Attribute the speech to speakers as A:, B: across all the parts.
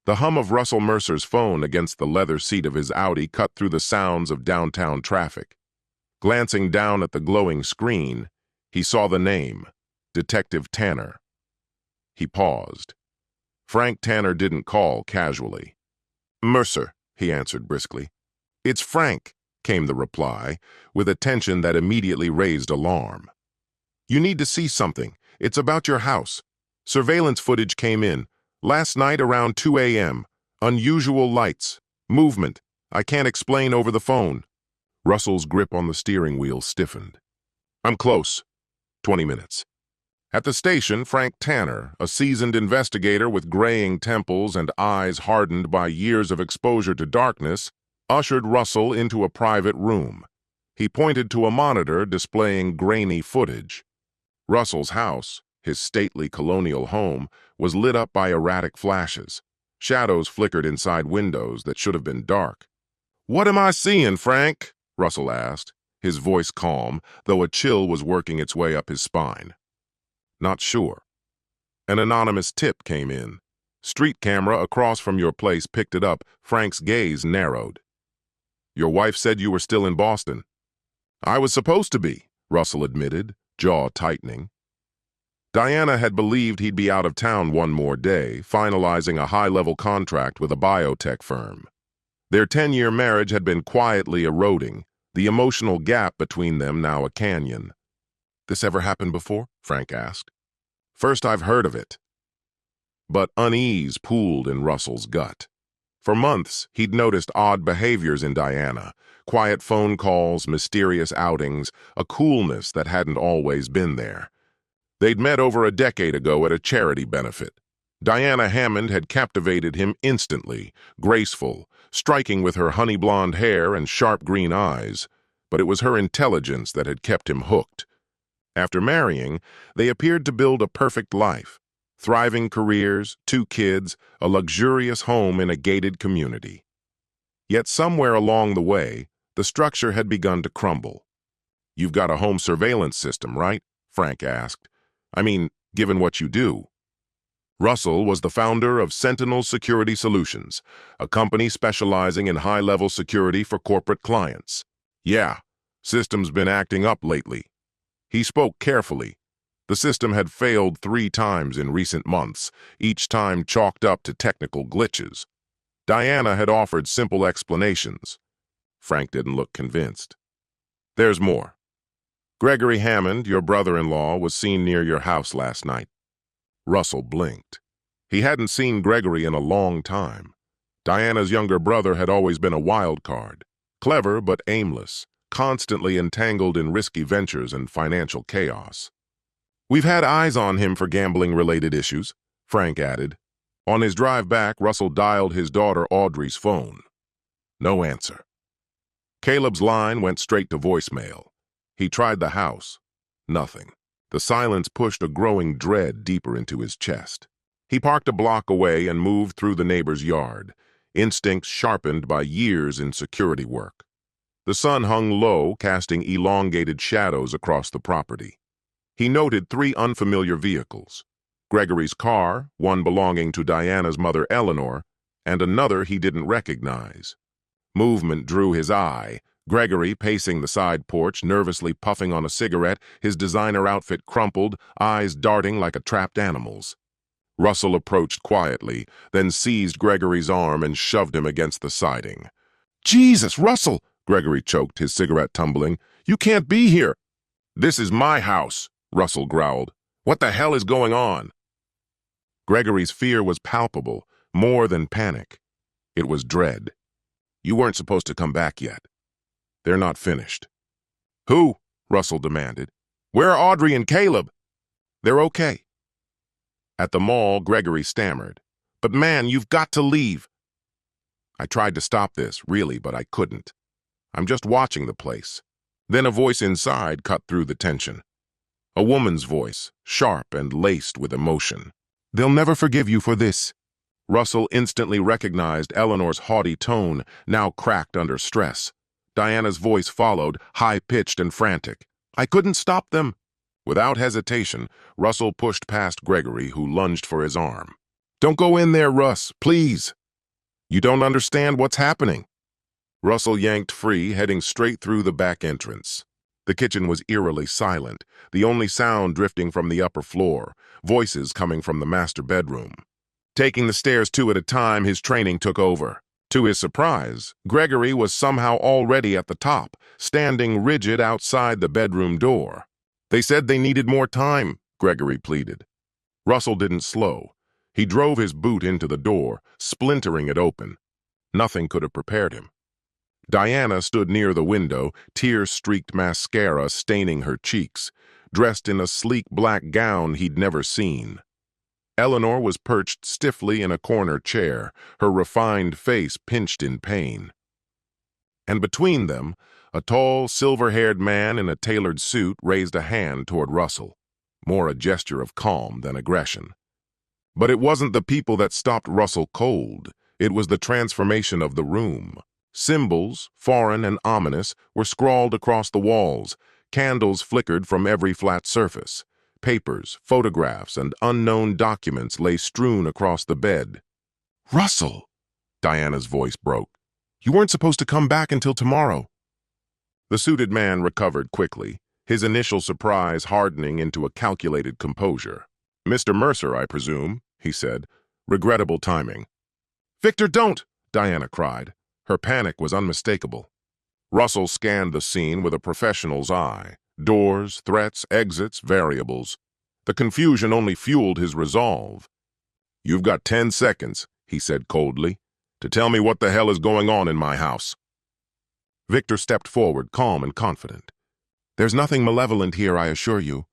A: The hum of Russell Mercer's phone against the leather seat of his Audi cut through the sounds of downtown traffic. Glancing down at the glowing screen, he saw the name, Detective Tanner. He paused. Frank Tanner didn't call casually. "Mercer," he answered briskly. "It's Frank," came the reply, with a tension that immediately raised alarm. "You need to see something. It's about your house. Surveillance footage came in. Last night around 2 a.m. Unusual lights. Movement. I can't explain over the phone." Russell's grip on the steering wheel stiffened. "I'm close. 20 minutes. At the station, Frank Tanner, a seasoned investigator with graying temples and eyes hardened by years of exposure to darkness, ushered Russell into a private room. He pointed to a monitor displaying grainy footage. Russell's house, his stately colonial home, was lit up by erratic flashes. Shadows flickered inside windows that should have been dark. "What am I seeing, Frank?" Russell asked, his voice calm, though a chill was working its way up his spine. "Not sure." An anonymous tip came in. "Street camera across from your place picked it up." Frank's gaze narrowed. "Your wife said you were still in Boston." "I was supposed to be," Russell admitted, jaw tightening. Diana had believed he'd be out of town one more day, finalizing a high-level contract with a biotech firm. Their 10-year marriage had been quietly eroding, the emotional gap between them now a canyon. "This ever happened before?" Frank asked. "First I've heard of it." But unease pooled in Russell's gut. For months, he'd noticed odd behaviors in Diana, quiet phone calls, mysterious outings, a coolness that hadn't always been there. They'd met over a decade ago at a charity benefit. Diana Hammond had captivated him instantly, graceful, striking with her honey-blonde hair and sharp green eyes, but it was her intelligence that had kept him hooked. After marrying, they appeared to build a perfect life. Thriving careers, 2 kids, a luxurious home in a gated community. Yet somewhere along the way, the structure had begun to crumble. "You've got a home surveillance system, right?" Frank asked. "I mean, given what you do." Russell was the founder of Sentinel Security Solutions, a company specializing in high-level security for corporate clients. "Yeah, system's been acting up lately." He spoke carefully. The system had failed 3 times in recent months, each time chalked up to technical glitches. Diana had offered simple explanations. Frank didn't look convinced. "There's more. Gregory Hammond, your brother-in-law, was seen near your house last night." Russell blinked. He hadn't seen Gregory in a long time. Diana's younger brother had always been a wild card, clever but aimless, constantly entangled in risky ventures and financial chaos. "We've had eyes on him for gambling-related issues," Frank added. On his drive back, Russell dialed his daughter Audrey's phone. No answer. Caleb's line went straight to voicemail. He tried the house. Nothing. The silence pushed a growing dread deeper into his chest. He parked a block away and moved through the neighbor's yard, instincts sharpened by years in security work. The sun hung low, casting elongated shadows across the property. He noted 3 unfamiliar vehicles. Gregory's car, one belonging to Diana's mother Eleanor, and another he didn't recognize. Movement drew his eye. Gregory pacing the side porch, nervously puffing on a cigarette, his designer outfit crumpled, eyes darting like a trapped animal's. Russell approached quietly, then seized Gregory's arm and shoved him against the siding. "Jesus, Russell!" Gregory choked, his cigarette tumbling. "You can't be here!" "This is my house," Russell growled. "What the hell is going on?" Gregory's fear was palpable, more than panic. It was dread. "You weren't supposed to come back yet. They're not finished." "Who?" Russell demanded. "Where are Audrey and Caleb?" "They're okay." At the mall, Gregory stammered. "But man, you've got to leave." "I tried to stop this, really, but I couldn't. I'm just watching the place." Then a voice inside cut through the tension. A woman's voice, sharp and laced with emotion. "They'll never forgive you for this." Russell instantly recognized Eleanor's haughty tone, now cracked under stress. Diana's voice followed, high-pitched and frantic. "I couldn't stop them." Without hesitation, Russell pushed past Gregory, who lunged for his arm. "Don't go in there, Russ, please." You don't understand what's happening. Russell yanked free, heading straight through the back entrance. The kitchen was eerily silent, the only sound drifting from the upper floor, voices coming from the master bedroom. Taking the stairs two at a time, his training took over. To his surprise, Gregory was somehow already at the top, standing rigid outside the bedroom door. They said they needed more time, Gregory pleaded. Russell didn't slow. He drove his boot into the door, splintering it open. Nothing could have prepared him. Diana stood near the window, tear-streaked mascara staining her cheeks, dressed in a sleek black gown he'd never seen. Eleanor was perched stiffly in a corner chair, her refined face pinched in pain. And between them, a tall, silver-haired man in a tailored suit raised a hand toward Russell, more a gesture of calm than aggression. But it wasn't the people that stopped Russell cold. It was the transformation of the room. Symbols, foreign and ominous, were scrawled across the walls. Candles flickered from every flat surface. Papers, photographs, and unknown documents lay strewn across the bed. "Russell!" Diana's voice broke. "You weren't supposed to come back until tomorrow." The suited man recovered quickly, his initial surprise hardening into a calculated composure. "Mr. Mercer, I presume," he said. "Regrettable timing." "Victor, don't!" Diana cried. Her panic was unmistakable. Russell scanned the scene with a professional's eye. Doors, threats, exits, variables. The confusion only fueled his resolve. "You've got 10 seconds, he said coldly, "to tell me what the hell is going on in my house." Victor stepped forward, calm and confident. "There's nothing malevolent here, I assure you.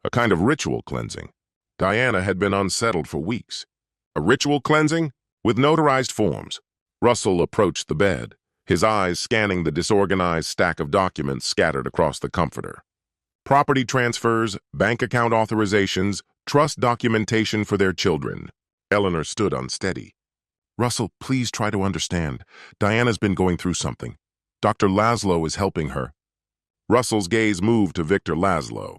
A: A kind of ritual cleansing." Diana had been unsettled for weeks. "A ritual cleansing? With notarized forms?" Russell approached the bed, his eyes scanning the disorganized stack of documents scattered across the comforter. Property transfers, bank account authorizations, trust documentation for their children. Eleanor stood unsteady. "Russell, please try to understand. Diana's been going through something. Dr. Laszlo is helping her." Russell's gaze moved to Victor Laszlo.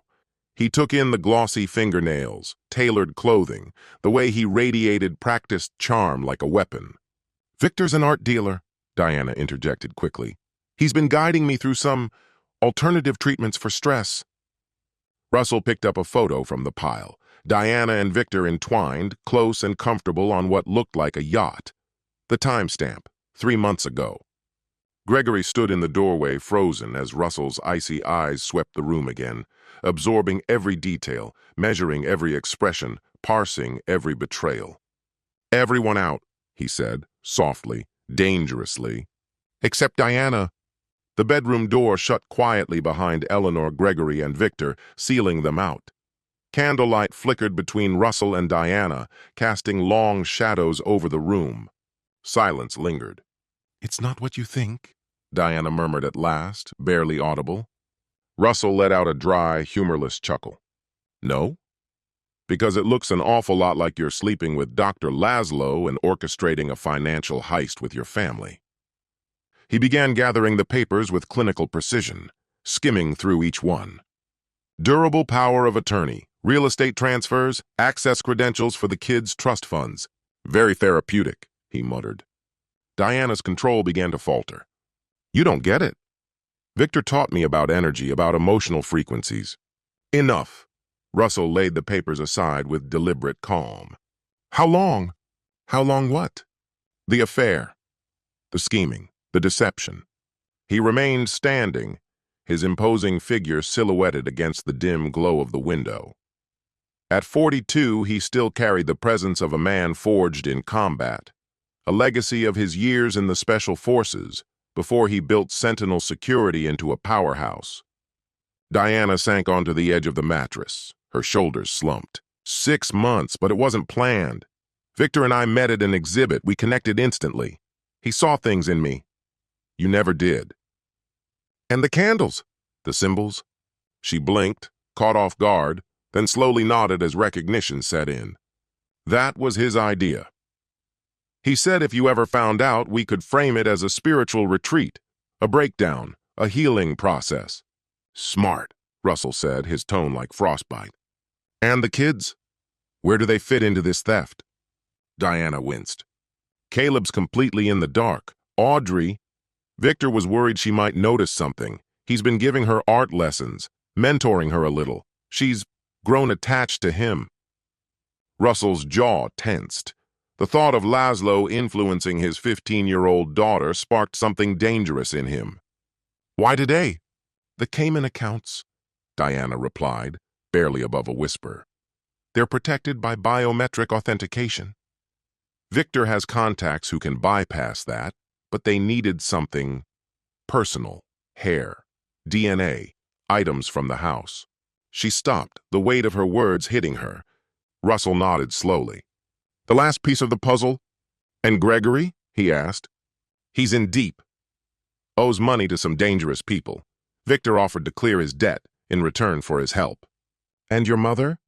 A: He took in the glossy fingernails, tailored clothing, the way he radiated practiced charm like a weapon. "Victor's an art dealer," Diana interjected quickly. "He's been guiding me through some alternative treatments for stress." Russell picked up a photo from the pile. Diana and Victor entwined, close and comfortable on what looked like a yacht. The timestamp, 3 months ago. Gregory stood in the doorway, frozen, as Russell's icy eyes swept the room again, absorbing every detail, measuring every expression, parsing every betrayal. "Everyone out," he said, softly, dangerously. "Except Diana." The bedroom door shut quietly behind Eleanor, Gregory, and Victor, sealing them out. Candlelight flickered between Russell and Diana, casting long shadows over the room. Silence lingered. "It's not what you think," Diana murmured at last, barely audible. Russell let out a dry, humorless chuckle. "No? Because it looks an awful lot like you're sleeping with Dr. Laszlo and orchestrating a financial heist with your family." He began gathering the papers with clinical precision, skimming through each one. Durable power of attorney, real estate transfers, access credentials for the kids' trust funds. "Very therapeutic," he muttered. Diana's control began to falter. "You don't get it. Victor taught me about energy, about emotional frequencies." "Enough." Russell laid the papers aside with deliberate calm. "How long?" "How long what?" "The affair. The scheming. The deception." He remained standing, his imposing figure silhouetted against the dim glow of the window. At 42, he still carried the presence of a man forged in combat, a legacy of his years in the Special Forces before he built Sentinel Security into a powerhouse. Diana sank onto the edge of the mattress, her shoulders slumped. 6 months, but it wasn't planned. Victor and I met at an exhibit. We connected instantly. He saw things in me. You never did. "And the candles, the symbols?" She blinked, caught off guard, then slowly nodded as recognition set in. "That was his idea. He said if you ever found out, we could frame it as a spiritual retreat, a breakdown, a healing process." "Smart," Russell said, his tone like frostbite. "And the kids? Where do they fit into this theft?" Diana winced. Caleb's completely in the dark. Audrey, Victor was worried she might notice something. He's been giving her art lessons, mentoring her a little. She's grown attached to him. Russell's jaw tensed. The thought of Laszlo influencing his 15-year-old daughter sparked something dangerous in him. Why today? The Cayman accounts, Diana replied, barely above a whisper. They're protected by biometric authentication. Victor has contacts who can bypass that, but they needed something personal: hair, DNA, items from the house. She stopped, the weight of her words hitting her. Russell nodded slowly. The last piece of the puzzle? And Gregory? He asked. He's in deep. Owes money to some dangerous people. Victor offered to clear his debt in return for his help. And your mother?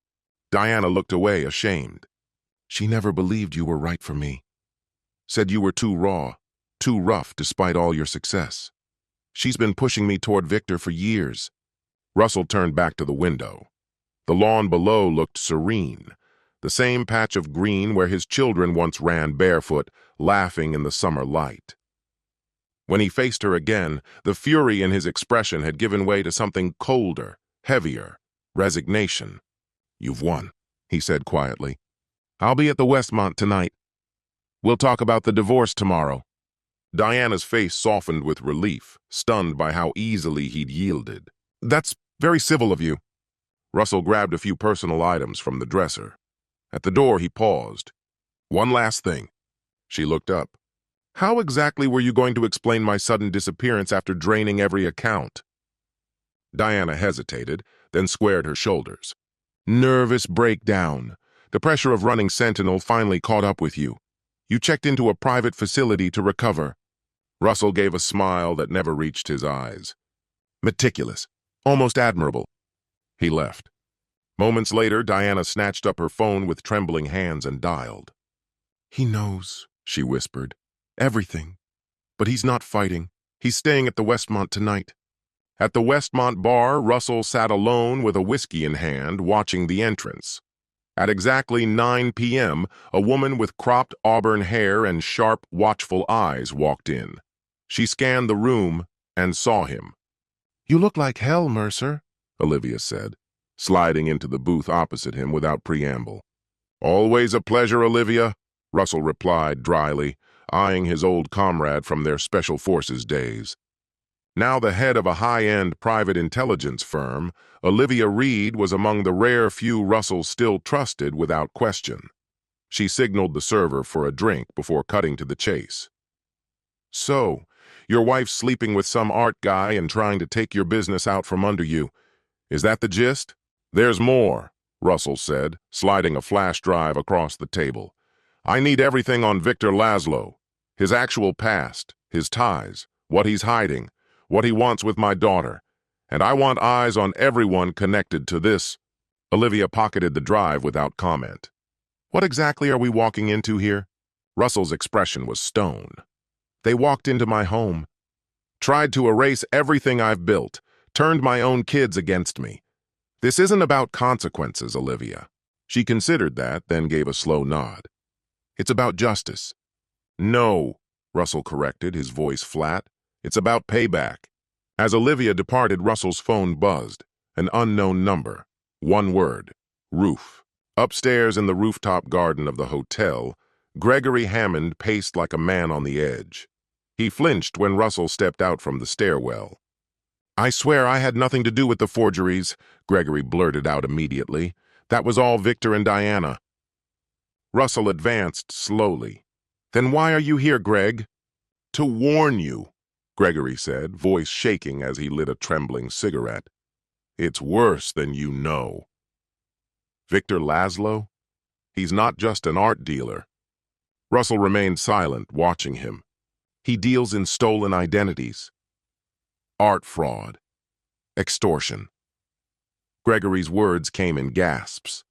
A: Diana looked away, ashamed. She never believed you were right for me. Said you were too raw, too rough despite all your success. She's been pushing me toward Victor for years. Russell turned back to the window. The lawn below looked serene, the same patch of green where his children once ran barefoot, laughing in the summer light. When he faced her again, the fury in his expression had given way to something colder, heavier: resignation. You've won, he said quietly. I'll be at the Westmont tonight. We'll talk about the divorce tomorrow. Diana's face softened with relief, stunned by how easily he'd yielded. That's very civil of you. Russell grabbed a few personal items from the dresser. At the door, he paused. One last thing. She looked up. How exactly were you going to explain my sudden disappearance after draining every account? Diana hesitated, then squared her shoulders. Nervous breakdown. The pressure of running Sentinel finally caught up with you. You checked into a private facility to recover. Russell gave a smile that never reached his eyes. Meticulous. Almost admirable. He left. Moments later, Diana snatched up her phone with trembling hands and dialed. He knows, she whispered. Everything. But he's not fighting. He's staying at the Westmont tonight. At the Westmont bar, Russell sat alone with a whiskey in hand, watching the entrance. At exactly 9 p.m., a woman with cropped auburn hair and sharp, watchful eyes walked in. She scanned the room and saw him. You look like hell, Mercer, Olivia said, sliding into the booth opposite him without preamble. Always a pleasure, Olivia, Russell replied dryly, eyeing his old comrade from their Special Forces days. Now the head of a high-end private intelligence firm, Olivia Reed was among the rare few Russell still trusted without question. She signaled the server for a drink before cutting to the chase. So, your wife's sleeping with some art guy and trying to take your business out from under you. Is that the gist? There's more, Russell said, sliding a flash drive across the table. I need everything on Victor Laszlo. His actual past, his ties, what he's hiding, what he wants with my daughter. And I want eyes on everyone connected to this. Olivia pocketed the drive without comment. What exactly are we walking into here? Russell's expression was stone. They walked into my home, tried to erase everything I've built, turned my own kids against me. This isn't about consequences, Olivia. She considered that, then gave a slow nod. It's about justice. No, Russell corrected, his voice flat. It's about payback. As Olivia departed, Russell's phone buzzed. An unknown number. One word. Roof. Upstairs in the rooftop garden of the hotel, Gregory Hammond paced like a man on the edge. He flinched when Russell stepped out from the stairwell. I swear I had nothing to do with the forgeries, Gregory blurted out immediately. That was all Victor and Diana. Russell advanced slowly. Then why are you here, Greg? To warn you, Gregory said, voice shaking as he lit a trembling cigarette. It's worse than you know. Victor Laszlo? He's not just an art dealer. Russell remained silent, watching him. He deals in stolen identities. Art fraud. Extortion. Gregory's words came in gasps.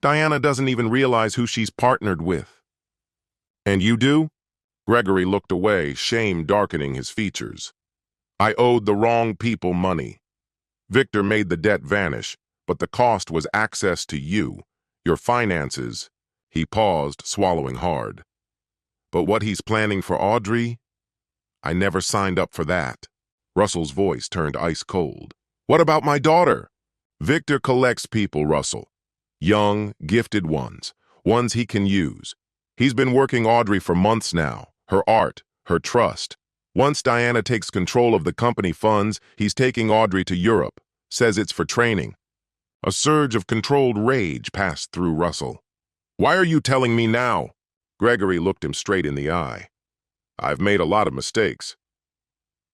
A: Diana doesn't even realize who she's partnered with. And you do? Gregory looked away, shame darkening his features. I owed the wrong people money. Victor made the debt vanish, but the cost was access to you, your finances. He paused, swallowing hard. But what he's planning for Audrey? I never signed up for that. Russell's voice turned ice cold. What about my daughter? Victor collects people, Russell. Young, gifted ones. Ones he can use. He's been working Audrey for months now. Her art, her trust. Once Diana takes control of the company funds, he's taking Audrey to Europe. Says it's for training. A surge of controlled rage passed through Russell. Why are you telling me now? Gregory looked him straight in the eye. I've made a lot of mistakes.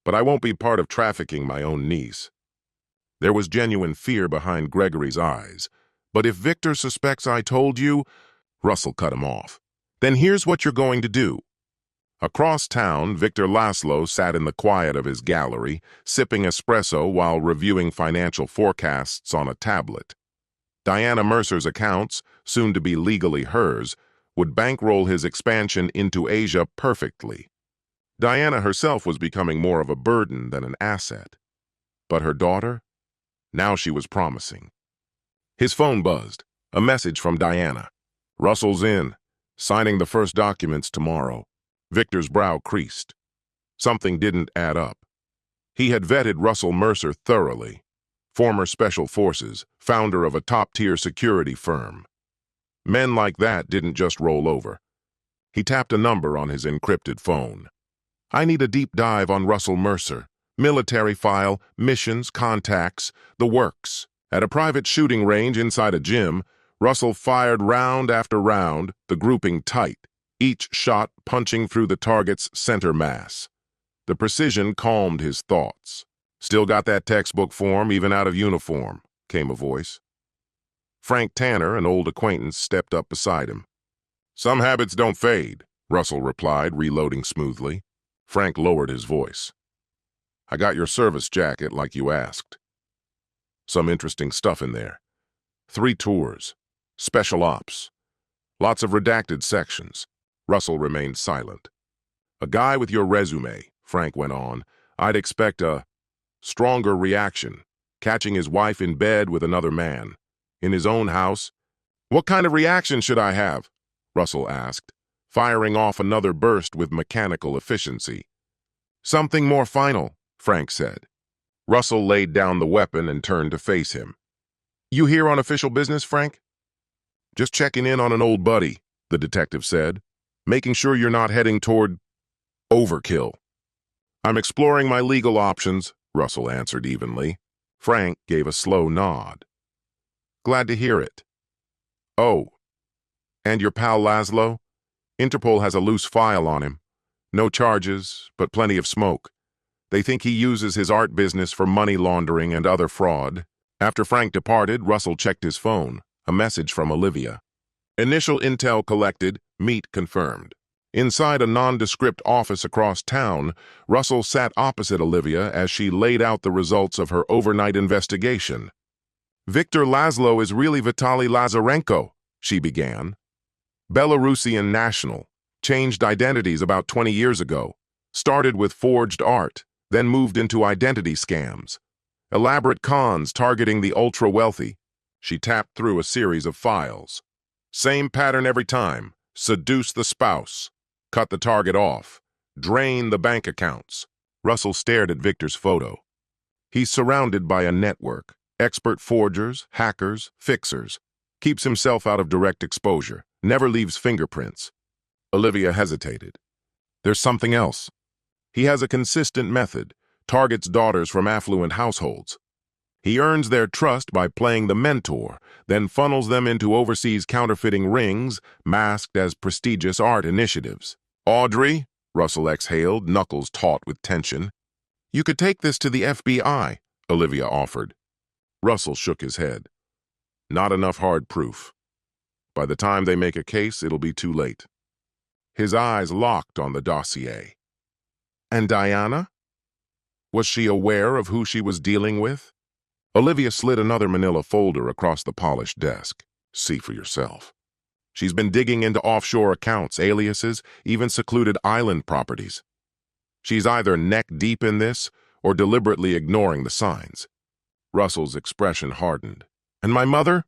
A: But I won't be part of trafficking my own niece. There was genuine fear behind Gregory's eyes. But if Victor suspects I told you, Russell cut him off. Then here's what you're going to do. Across town, Victor Laszlo sat in the quiet of his gallery, sipping espresso while reviewing financial forecasts on a tablet. Diana Mercer's accounts, soon to be legally hers, would bankroll his expansion into Asia perfectly. Diana herself was becoming more of a burden than an asset. But her daughter? Now she was promising. His phone buzzed. A message from Diana. Russell's in, signing the first documents tomorrow. Victor's brow creased. Something didn't add up. He had vetted Russell Mercer thoroughly. Former Special Forces, founder of a top-tier security firm. Men like that didn't just roll over. He tapped a number on his encrypted phone. I need a deep dive on Russell Mercer. Military file, missions, contacts, the works. At a private shooting range inside a gym, Russell fired round after round, the grouping tight, each shot punching through the target's center mass. The precision calmed his thoughts. Still got that textbook form, even out of uniform, came a voice. Frank Tanner, an old acquaintance, stepped up beside him. Some habits don't fade, Russell replied, reloading smoothly. Frank lowered his voice. I got your service jacket like you asked. Some interesting stuff in there. 3 tours. Special ops. Lots of redacted sections. Russell remained silent. A guy with your resume, Frank went on, I'd expect a stronger reaction, catching his wife in bed with another man. In his own house. What kind of reaction should I have? Russell asked, firing off another burst with mechanical efficiency. Something more final, Frank said. Russell laid down the weapon and turned to face him. You here on official business, Frank? Just checking in on an old buddy, the detective said, making sure you're not heading toward overkill. I'm exploring my legal options, Russell answered evenly. Frank gave a slow nod. Glad to hear it. Oh, and your pal Laszlo? Interpol has a loose file on him. No charges, but plenty of smoke. They think he uses his art business for money laundering and other fraud. After Frank departed, Russell checked his phone. A message from Olivia. Initial intel collected, meet confirmed. Inside a nondescript office across town, Russell sat opposite Olivia as she laid out the results of her overnight investigation. Victor Laszlo is really Vitaly Lazarenko, she began. Belarusian national, changed identities about 20 years ago, started with forged art, then moved into identity scams. Elaborate cons targeting the ultra-wealthy. She tapped through a series of files. Same pattern every time. Seduce the spouse. Cut the target off. Drain the bank accounts. Russell stared at Victor's photo. He's surrounded by a network. Expert forgers, hackers, fixers. Keeps himself out of direct exposure. Never leaves fingerprints. Olivia hesitated. There's something else. He has a consistent method. Targets daughters from affluent households. He earns their trust by playing the mentor, then funnels them into overseas counterfeiting rings, masked as prestigious art initiatives. Audrey, Russell exhaled, knuckles taut with tension. You could take this to the FBI, Olivia offered. Russell shook his head. Not enough hard proof. By the time they make a case, it'll be too late. His eyes locked on the dossier. And Diana? Was she aware of who she was dealing with? Olivia slid another manila folder across the polished desk. See for yourself. She's been digging into offshore accounts, aliases, even secluded island properties. She's either neck-deep in this or deliberately ignoring the signs. Russell's expression hardened. And my mother?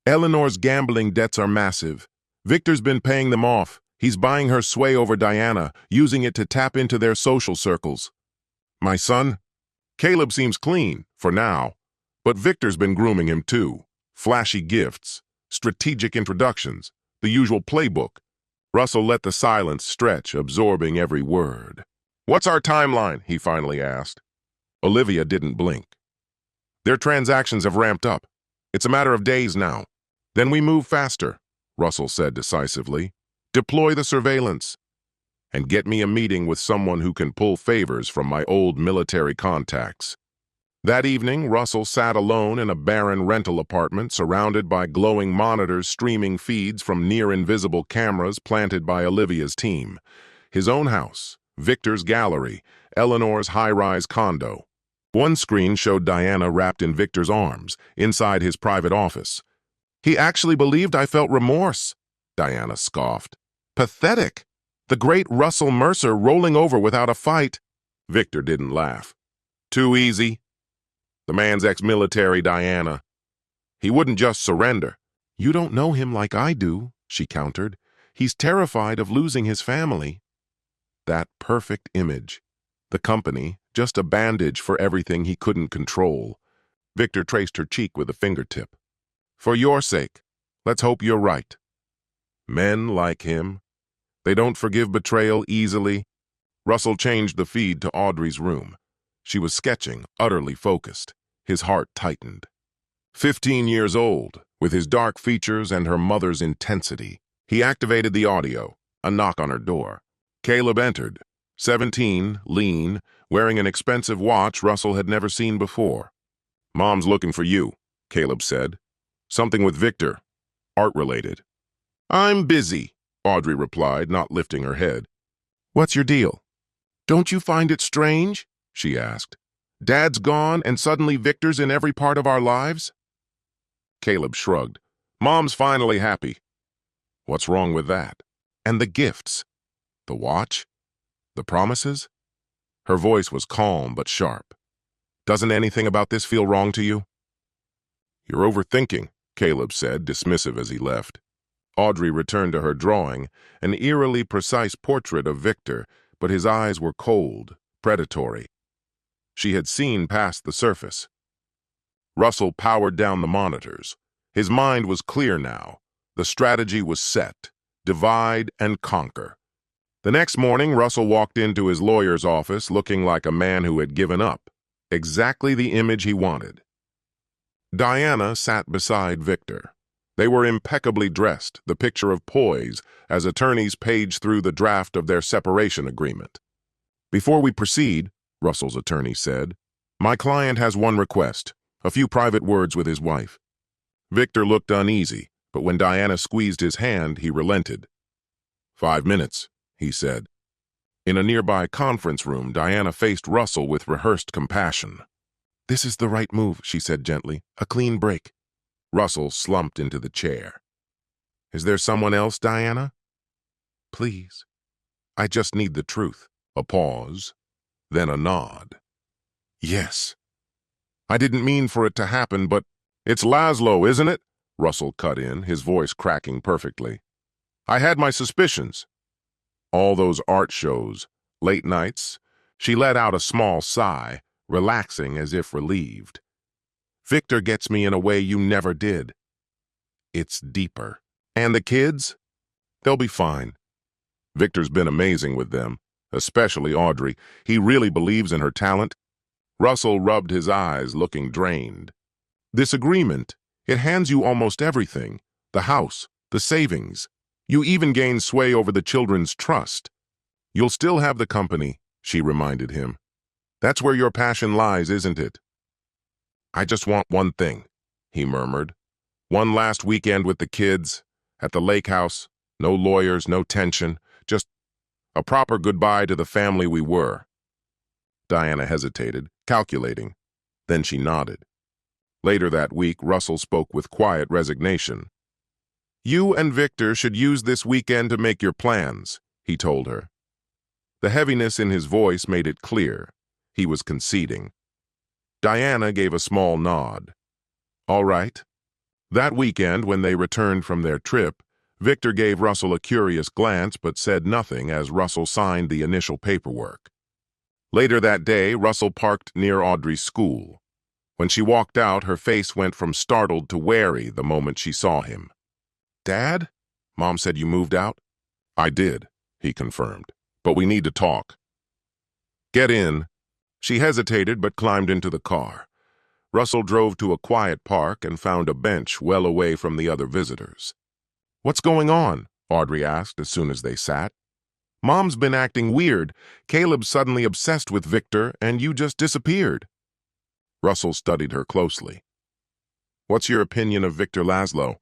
A: Eleanor's gambling debts are massive. Victor's been paying them off. He's buying her sway over Diana, using it to tap into their social circles. My son? Caleb seems clean, for now. But Victor's been grooming him too. Flashy gifts, strategic introductions, the usual playbook. Russell let the silence stretch, absorbing every word. What's our timeline? He finally asked. Olivia didn't blink. Their transactions have ramped up. It's a matter of days now. Then we move faster, Russell said decisively. Deploy the surveillance. And get me a meeting with someone who can pull favors from my old military contacts. That evening, Russell sat alone in a barren rental apartment surrounded by glowing monitors streaming feeds from near-invisible cameras planted by Olivia's team. His own house, Victor's gallery, Eleanor's high-rise condo. One screen showed Diana wrapped in Victor's arms, inside his private office. He actually believed I felt remorse, Diana scoffed. Pathetic. The great Russell Mercer rolling over without a fight. Victor didn't laugh. Too easy. The man's ex-military, Diana. He wouldn't just surrender. You don't know him like I do, she countered. He's terrified of losing his family. That perfect image. The company, just a bandage for everything he couldn't control. Victor traced her cheek with a fingertip. For your sake, let's hope you're right. Men like him, they don't forgive betrayal easily. Russell changed the feed to Audrey's room. She was sketching, utterly focused. His heart tightened. 15 years old, with his dark features and her mother's intensity. He activated the audio, a knock on her door. Caleb entered. 17, lean, wearing an expensive watch Russell had never seen before. Mom's looking for you, Caleb said. Something with Victor, art-related. I'm busy, Audrey replied, not lifting her head. What's your deal? Don't you find it strange? She asked. Dad's gone and suddenly Victor's in every part of our lives? Caleb shrugged. Mom's finally happy. What's wrong with that? And the gifts? The watch? The promises? Her voice was calm but sharp. Doesn't anything about this feel wrong to you? You're overthinking, Caleb said, dismissive as he left. Audrey returned to her drawing, an eerily precise portrait of Victor, but his eyes were cold, predatory. She had seen past the surface. Russell powered down the monitors. His mind was clear now. The strategy was set. Divide and conquer. The next morning, Russell walked into his lawyer's office looking like a man who had given up. Exactly the image he wanted. Diana sat beside Victor. They were impeccably dressed, the picture of poise, as attorneys paged through the draft of their separation agreement. Before we proceed, Russell's attorney said, my client has one request, a few private words with his wife. Victor looked uneasy, but when Diana squeezed his hand, he relented. 5 minutes, he said. In a nearby conference room, Diana faced Russell with rehearsed compassion. This is the right move, she said gently, a clean break. Russell slumped into the chair. Is there someone else, Diana? Please. I just need the truth. A pause, then a nod. Yes. I didn't mean for it to happen, but it's Laszlo, isn't it? Russell cut in, his voice cracking perfectly. I had my suspicions. All those art shows, late nights, she let out a small sigh, relaxing as if relieved. Victor gets me in a way you never did. It's deeper. And the kids? They'll be fine. Victor's been amazing with them, especially Audrey. He really believes in her talent. Russell rubbed his eyes, looking drained. This agreement, it hands you almost everything. The house, the savings. You even gain sway over the children's trust. You'll still have the company, she reminded him. That's where your passion lies, isn't it? I just want one thing, he murmured. One last weekend with the kids, at the lake house, no lawyers, no tension, just a proper goodbye to the family we were. Diana hesitated, calculating. Then she nodded. Later that week, Russell spoke with quiet resignation. You and Victor should use this weekend to make your plans, he told her. The heaviness in his voice made it clear. He was conceding. Diana gave a small nod. All right. That weekend, when they returned from their trip, Victor gave Russell a curious glance but said nothing as Russell signed the initial paperwork. Later that day, Russell parked near Audrey's school. When she walked out, her face went from startled to wary the moment she saw him. "Dad? Mom said you moved out?" "I did," he confirmed. "But we need to talk." "Get in." She hesitated but climbed into the car. Russell drove to a quiet park and found a bench well away from the other visitors. "What's going on?" Audrey asked as soon as they sat. "Mom's been acting weird. Caleb's suddenly obsessed with Victor, and you just disappeared." Russell studied her closely. "What's your opinion of Victor Laszlo?"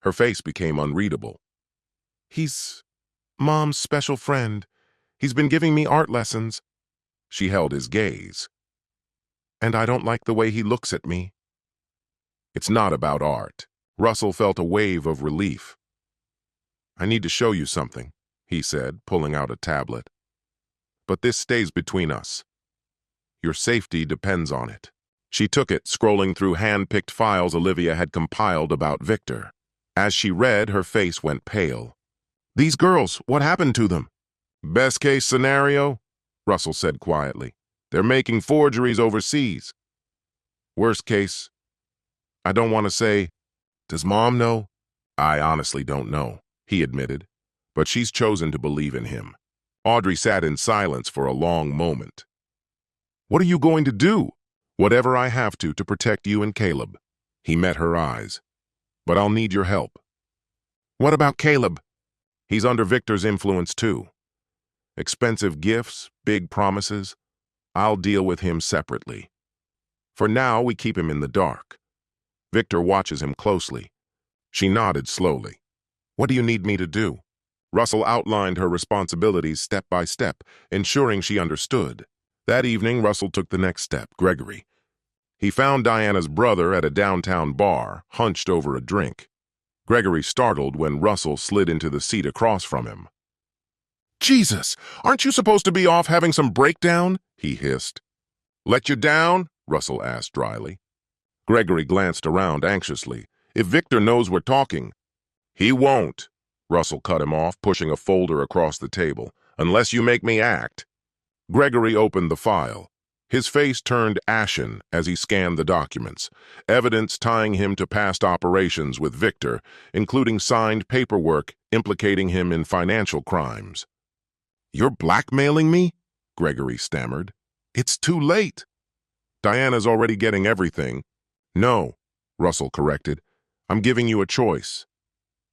A: Her face became unreadable. "He's Mom's special friend. He's been giving me art lessons." She held his gaze. "And I don't like the way he looks at me." "It's not about art." Russell felt a wave of relief. "I need to show you something," he said, pulling out a tablet. "But this stays between us. Your safety depends on it." She took it, scrolling through hand-picked files Olivia had compiled about Victor. As she read, her face went pale. "These girls, what happened to them?" "Best case scenario," Russell said quietly. "They're making forgeries overseas. Worst case, I don't want to say, does Mom know?" "I honestly don't know," he admitted, but she's chosen to believe in him. Audrey sat in silence for a long moment. "What are you going to do?" "Whatever I have to protect you and Caleb." He met her eyes. "But I'll need your help." "What about Caleb?" "He's under Victor's influence too. Expensive gifts, big promises. I'll deal with him separately. For now, we keep him in the dark. Victor watches him closely." She nodded slowly. "What do you need me to do?" Russell outlined her responsibilities step by step, ensuring she understood. That evening, Russell took the next step, Gregory. He found Diana's brother at a downtown bar, hunched over a drink. Gregory startled when Russell slid into the seat across from him. "Jesus, aren't you supposed to be off having some breakdown?" he hissed. "Let you down?" Russell asked dryly. Gregory glanced around anxiously. "If Victor knows we're talking—" "He won't," Russell cut him off, pushing a folder across the table. "Unless you make me act." Gregory opened the file. His face turned ashen as he scanned the documents, evidence tying him to past operations with Victor, including signed paperwork implicating him in financial crimes. "You're blackmailing me?" Gregory stammered. "It's too late." "Diana's already getting everything." "No," Russell corrected. "I'm giving you a choice.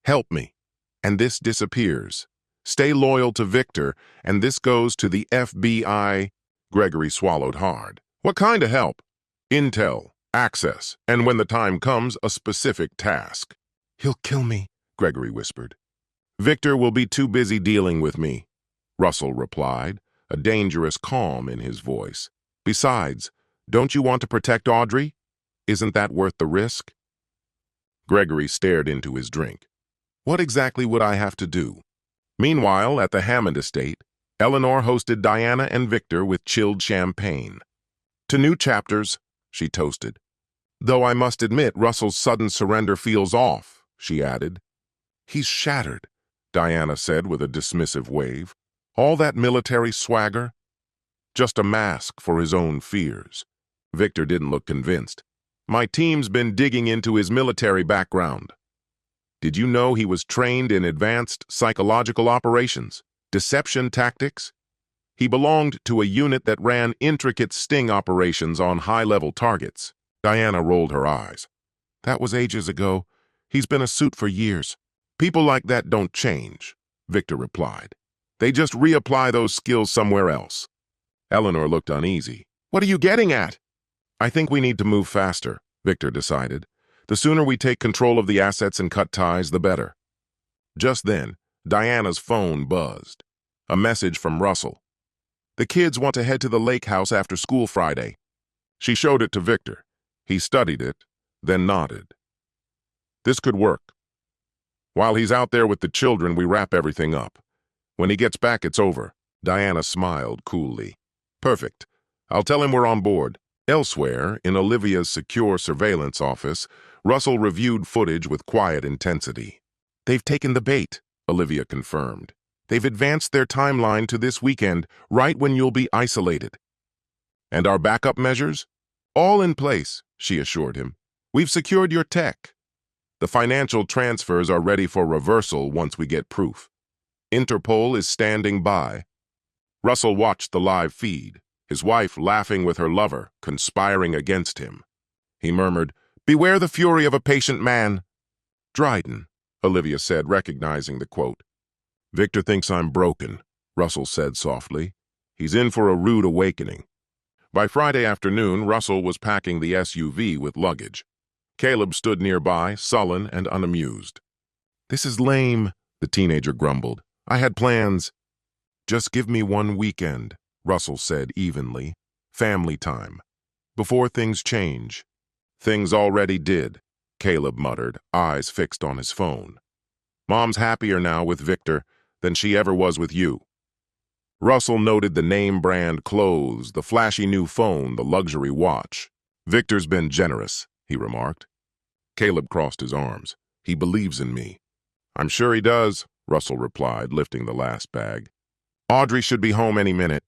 A: Help me, and this disappears. Stay loyal to Victor, and this goes to the FBI. Gregory swallowed hard. "What kind of help?" "Intel, access, and when the time comes, a specific task." "He'll kill me," Gregory whispered. "Victor will be too busy dealing with me," Russell replied, a dangerous calm in his voice. "Besides, don't you want to protect Audrey? Isn't that worth the risk?" Gregory stared into his drink. "What exactly would I have to do?" Meanwhile, at the Hammond estate, Eleanor hosted Diana and Victor with chilled champagne. "To new chapters," she toasted. "Though I must admit Russell's sudden surrender feels off," she added. "He's shattered," Diana said with a dismissive wave. "All that military swagger? Just a mask for his own fears." Victor didn't look convinced. "My team's been digging into his military background. Did you know he was trained in advanced psychological operations, deception tactics? He belonged to a unit that ran intricate sting operations on high-level targets." Diana rolled her eyes. "That was ages ago. He's been a suit for years." "People like that don't change," Victor replied. "They just reapply those skills somewhere else." Eleanor looked uneasy. "What are you getting at?" "I think we need to move faster," Victor decided. "The sooner we take control of the assets and cut ties, the better." Just then, Diana's phone buzzed. A message from Russell. "The kids want to head to the lake house after school Friday." She showed it to Victor. He studied it, then nodded. "This could work. While he's out there with the children, we wrap everything up. When he gets back, it's over." Diana smiled coolly. "Perfect. I'll tell him we're on board." Elsewhere, in Olivia's secure surveillance office, Russell reviewed footage with quiet intensity. They've taken the bait, Olivia confirmed. They've advanced their timeline to this weekend, right when you'll be isolated. And our backup measures? All in place, she assured him. We've secured your tech. The financial transfers are ready for reversal once we get proof. Interpol is standing by. Russell watched the live feed, his wife laughing with her lover, conspiring against him. He murmured, "Beware the fury of a patient man." "Dryden," Olivia said, recognizing the quote. "Victor thinks I'm broken," Russell said softly. "He's in for a rude awakening." By Friday afternoon, Russell was packing the SUV with luggage. Caleb stood nearby, sullen and unamused. "This is lame," the teenager grumbled. "I had plans." "Just give me one weekend," Russell said evenly. "Family time. Before things change." "Things already did," Caleb muttered, eyes fixed on his phone. "Mom's happier now with Victor than she ever was with you." Russell noted the name-brand clothes, the flashy new phone, the luxury watch. "Victor's been generous," he remarked. Caleb crossed his arms. "He believes in me." "I'm sure he does," Russell replied, lifting the last bag. "Audrey should be home any minute."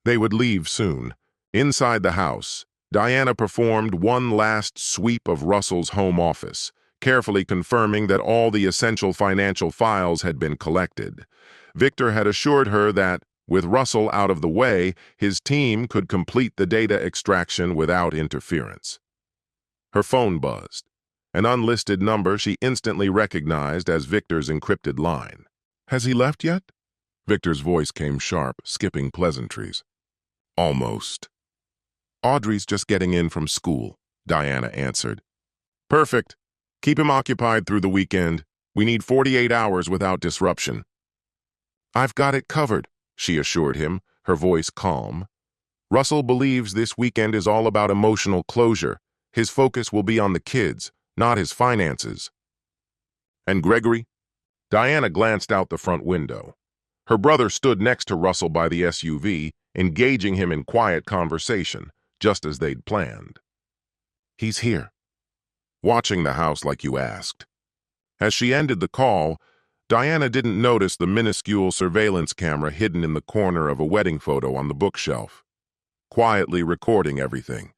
A: They would leave soon. Inside the house, Diana performed one last sweep of Russell's home office, carefully confirming that all the essential financial files had been collected. Victor had assured her that, with Russell out of the way, his team could complete the data extraction without interference. Her phone buzzed. An unlisted number she instantly recognized as Victor's encrypted line. "Has he left yet?" Victor's voice came sharp, skipping pleasantries. "Almost." "Audrey's just getting in from school," Diana answered. "Perfect. Keep him occupied through the weekend. We need 48 hours without disruption." "I've got it covered," she assured him, her voice calm. "Russell believes this weekend is all about emotional closure. His focus will be on the kids, not his finances." "And Gregory?" Diana glanced out the front window. Her brother stood next to Russell by the SUV, engaging him in quiet conversation, just as they'd planned. "He's here." "Watching the house like you asked." As she ended the call, Diana didn't notice the minuscule surveillance camera hidden in the corner of a wedding photo on the bookshelf, quietly recording everything.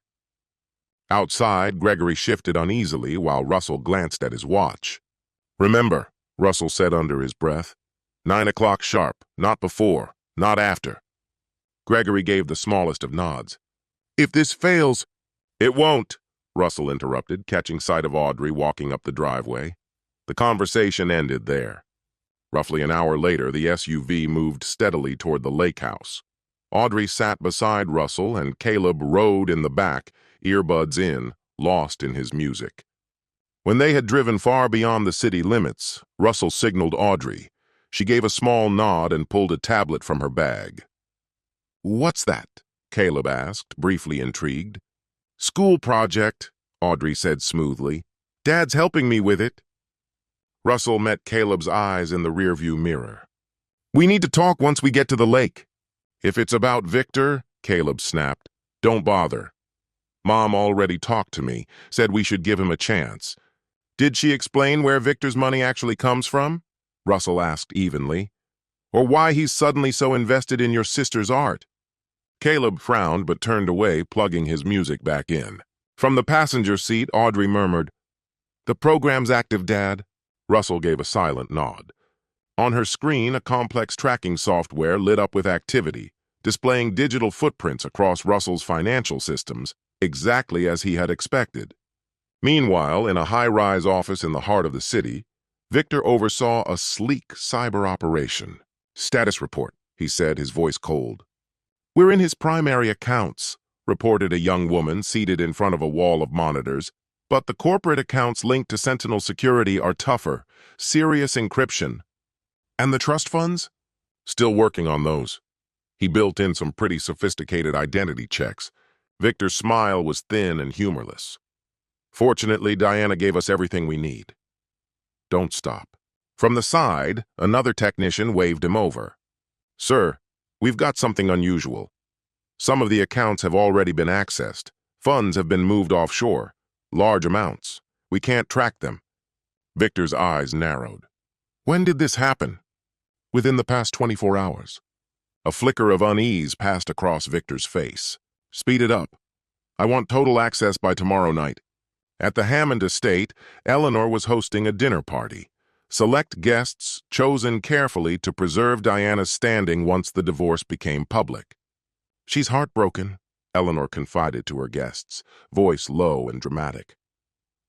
A: Outside, Gregory shifted uneasily while Russell glanced at his watch. "Remember," Russell said under his breath, 9 o'clock sharp, not before, not after." Gregory gave the smallest of nods. "If this fails—" "It won't," Russell interrupted, catching sight of Audrey walking up the driveway. The conversation ended there. Roughly an hour later, the SUV moved steadily toward the lake house. Audrey sat beside Russell and Caleb rode in the back, earbuds in, lost in his music. When they had driven far beyond the city limits, Russell signaled Audrey. She gave a small nod and pulled a tablet from her bag. "What's that?" Caleb asked, briefly intrigued. "School project," Audrey said smoothly. "Dad's helping me with it." Russell met Caleb's eyes in the rearview mirror. "We need to talk once we get to the lake." "If it's about Victor," Caleb snapped, "don't bother. Mom already talked to me, said we should give him a chance." "Did she explain where Victor's money actually comes from?" Russell asked evenly. "Or why he's suddenly so invested in your sister's art?" Caleb frowned but turned away, plugging his music back in. From the passenger seat, Audrey murmured, "The program's active, Dad." Russell gave a silent nod. On her screen, a complex tracking software lit up with activity, displaying digital footprints across Russell's financial systems, exactly as he had expected. Meanwhile, in a high-rise office in the heart of the city, Victor oversaw a sleek cyber operation. "Status report," he said, his voice cold. "We're in his primary accounts," reported a young woman seated in front of a wall of monitors. "But the corporate accounts linked to Sentinel security are tougher, serious encryption." "And the trust funds?" "Still working on those." He built in some pretty sophisticated identity checks. Victor's smile was thin and humorless. "Fortunately, Diana gave us everything we need." "Don't stop." From the side, another technician waved him over. "Sir, we've got something unusual. Some of the accounts have already been accessed. Funds have been moved offshore. Large amounts. We can't track them." Victor's eyes narrowed. When did this happen? Within the past 24 hours. A flicker of unease passed across Victor's face. Speed it up. I want total access by tomorrow night. At the Hammond estate, Eleanor was hosting a dinner party. Select guests chosen carefully to preserve Diana's standing once the divorce became public. She's heartbroken, Eleanor confided to her guests, voice low and dramatic.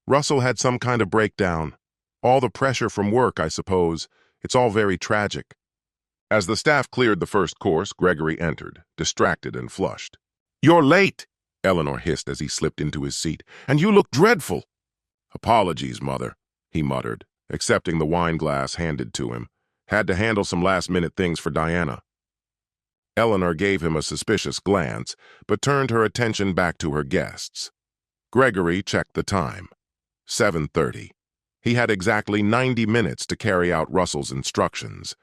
A: Russell had some kind of breakdown. All the pressure from work, I suppose. It's all very tragic. As the staff cleared the first course, Gregory entered, distracted and flushed. You're late, Eleanor hissed as he slipped into his seat, and you look dreadful. Apologies, Mother, he muttered, accepting the wine glass handed to him. Had to handle some last-minute things for Diana. Eleanor gave him a suspicious glance, but turned her attention back to her guests. Gregory checked the time. 7:30. He had exactly 90 minutes to carry out Russell's instructions.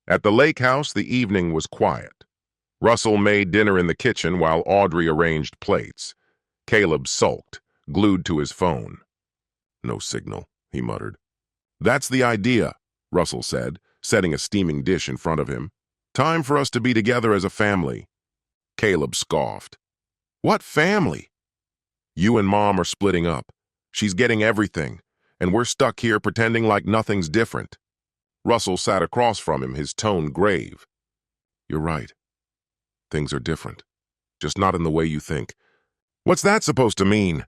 A: At the lake house, the evening was quiet. Russell made dinner in the kitchen while Audrey arranged plates. Caleb sulked, glued to his phone. No signal, he muttered. That's the idea, Russell said, setting a steaming dish in front of him. Time for us to be together as a family. Caleb scoffed. What family? You and Mom are splitting up. She's getting everything, and we're stuck here pretending like nothing's different. Russell sat across from him, his tone grave. You're right. Things are different. Just not in the way you think. What's that supposed to mean?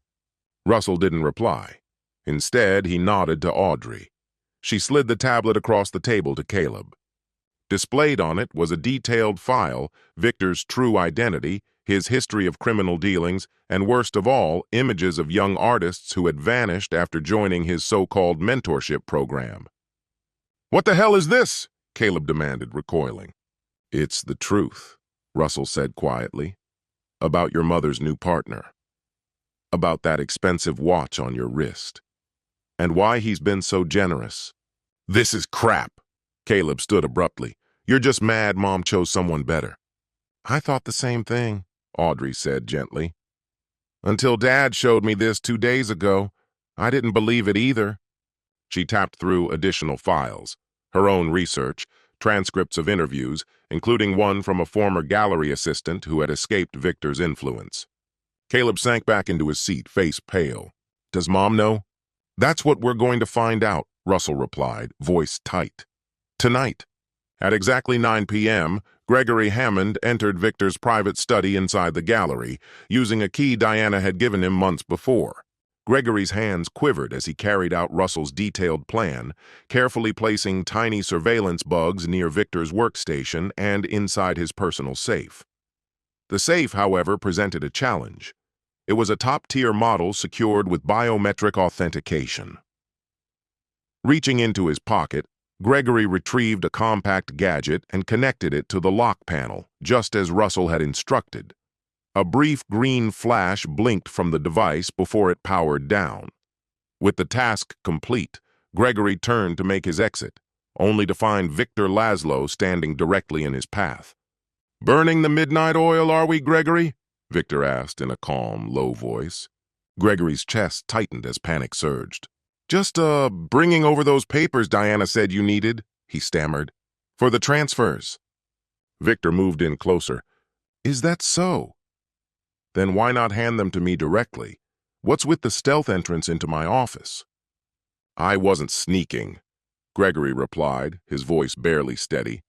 A: Russell didn't reply. Instead, he nodded to Audrey. She slid the tablet across the table to Caleb. Displayed on it was a detailed file, Victor's true identity, his history of criminal dealings, and worst of all, images of young artists who had vanished after joining his so-called mentorship program. What the hell is this? Caleb demanded, recoiling. It's the truth, Russell said quietly. About your mother's new partner. About that expensive watch on your wrist. And why he's been so generous. This is crap. Caleb stood abruptly. You're just mad Mom chose someone better. I thought the same thing, Audrey said gently. Until Dad showed me this 2 days ago, I didn't believe it either. She tapped through additional files, her own research, transcripts of interviews, including one from a former gallery assistant who had escaped Victor's influence. Caleb sank back into his seat, face pale. Does Mom know? That's what we're going to find out, Russell replied, voice tight. Tonight. At exactly 9 p.m., Gregory Hammond entered Victor's private study inside the gallery, using a key Diana had given him months before. Gregory's hands quivered as he carried out Russell's detailed plan, carefully placing tiny surveillance bugs near Victor's workstation and inside his personal safe. The safe, however, presented a challenge. It was a top-tier model secured with biometric authentication. Reaching into his pocket, Gregory retrieved a compact gadget and connected it to the lock panel, just as Russell had instructed. A brief green flash blinked from the device before it powered down. With the task complete, Gregory turned to make his exit, only to find Victor Laszlo standing directly in his path. Burning the midnight oil, are we, Gregory? Victor asked in a calm, low voice. Gregory's chest tightened as panic surged. Just, bringing over those papers Diana said you needed, he stammered. For the transfers. Victor moved in closer. Is that so? Then why not hand them to me directly? What's with the stealth entrance into my office? I wasn't sneaking, Gregory replied, his voice barely steady.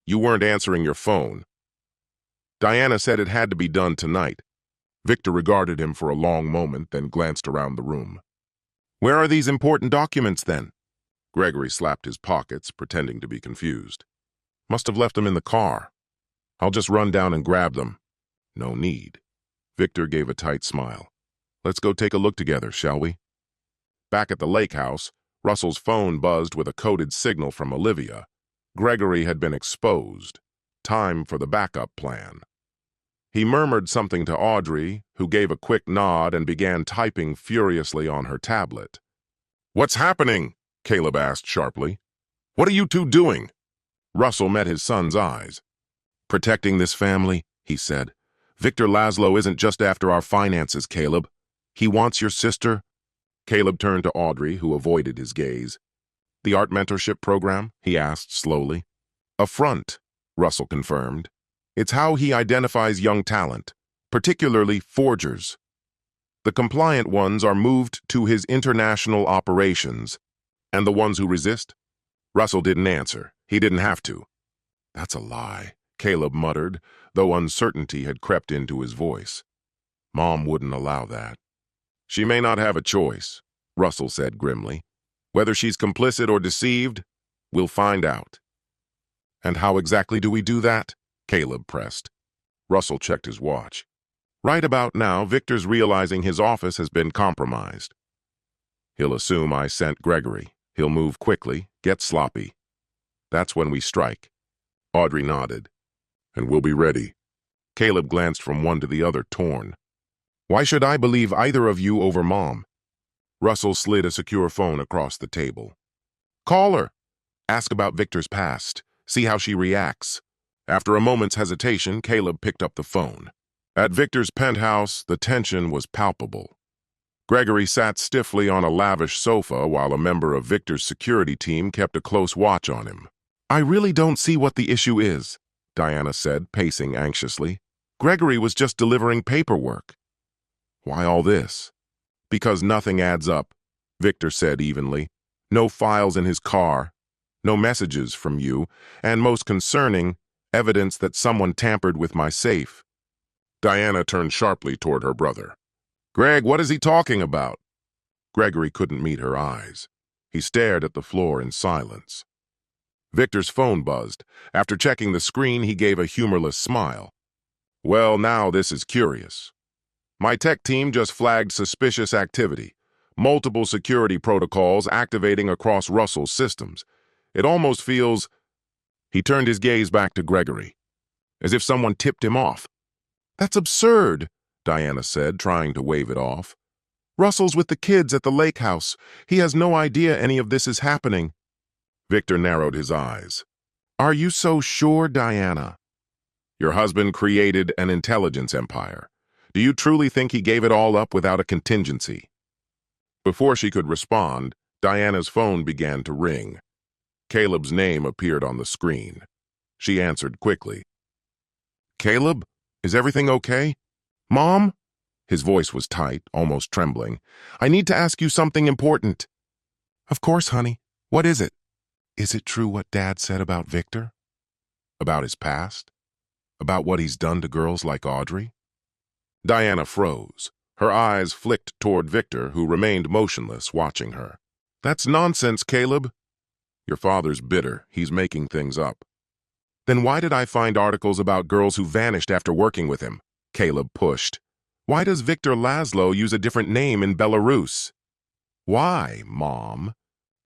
A: You weren't answering your phone. Diana said it had to be done tonight. Victor regarded him for a long moment, then glanced around the room. Where are these important documents, then? Gregory slapped his pockets, pretending to be confused. Must have left them in the car. I'll just run down and grab them. No need. Victor gave a tight smile. Let's go take a look together, shall we? Back at the lake house, Russell's phone buzzed with a coded signal from Olivia. Gregory had been exposed. Time for the backup plan. He murmured something to Audrey, who gave a quick nod and began typing furiously on her tablet. What's happening? Caleb asked sharply. What are you two doing? Russell met his son's eyes. Protecting this family, he said. Victor Laszlo isn't just after our finances, Caleb. He wants your sister. Caleb turned to Audrey, who avoided his gaze. The art mentorship program? He asked slowly. A front, Russell confirmed. It's how he identifies young talent, particularly forgers. The compliant ones are moved to his international operations. And the ones who resist? Russell didn't answer. He didn't have to. That's a lie, Caleb muttered, though uncertainty had crept into his voice. Mom wouldn't allow that. She may not have a choice, Russell said grimly. Whether she's complicit or deceived, we'll find out. And how exactly do we do that? Caleb pressed. Russell checked his watch. Right about now, Victor's realizing his office has been compromised. He'll assume I sent Gregory. He'll move quickly, get sloppy. That's when we strike. Audrey nodded. And we'll be ready. Caleb glanced from one to the other, torn. Why should I believe either of you over Mom? Russell slid a secure phone across the table. Call her. Ask about Victor's past. See how she reacts. After a moment's hesitation, Caleb picked up the phone. At Victor's penthouse, the tension was palpable. Gregory sat stiffly on a lavish sofa while a member of Victor's security team kept a close watch on him. I really don't see what the issue is, Diana said, pacing anxiously. Gregory was just delivering paperwork. Why all this? Because nothing adds up, Victor said evenly. No files in his car, no messages from you, and most concerning, evidence that someone tampered with my safe. Diana turned sharply toward her brother. Greg, what is he talking about? Gregory couldn't meet her eyes. He stared at the floor in silence. Victor's phone buzzed. After checking the screen, he gave a humorless smile. Well, now this is curious. My tech team just flagged suspicious activity. Multiple security protocols activating across Russell's systems. It almost feels... He turned his gaze back to Gregory, as if someone tipped him off. That's absurd, Diana said, trying to wave it off. Russell's with the kids at the lake house. He has no idea any of this is happening. Victor narrowed his eyes. Are you so sure, Diana? Your husband created an intelligence empire. Do you truly think he gave it all up without a contingency? Before she could respond, Diana's phone began to ring. Caleb's name appeared on the screen. She answered quickly. Caleb, is everything okay? Mom? His voice was tight, almost trembling. I need to ask you something important. Of course, honey. What is it? Is it true what Dad said about Victor? About his past? About what he's done to girls like Audrey? Diana froze. Her eyes flicked toward Victor, who remained motionless, watching her. That's nonsense, Caleb. Your father's bitter. He's making things up. Then why did I find articles about girls who vanished after working with him? Caleb pushed. Why does Victor Laszlo use a different name in Belarus? Why, Mom?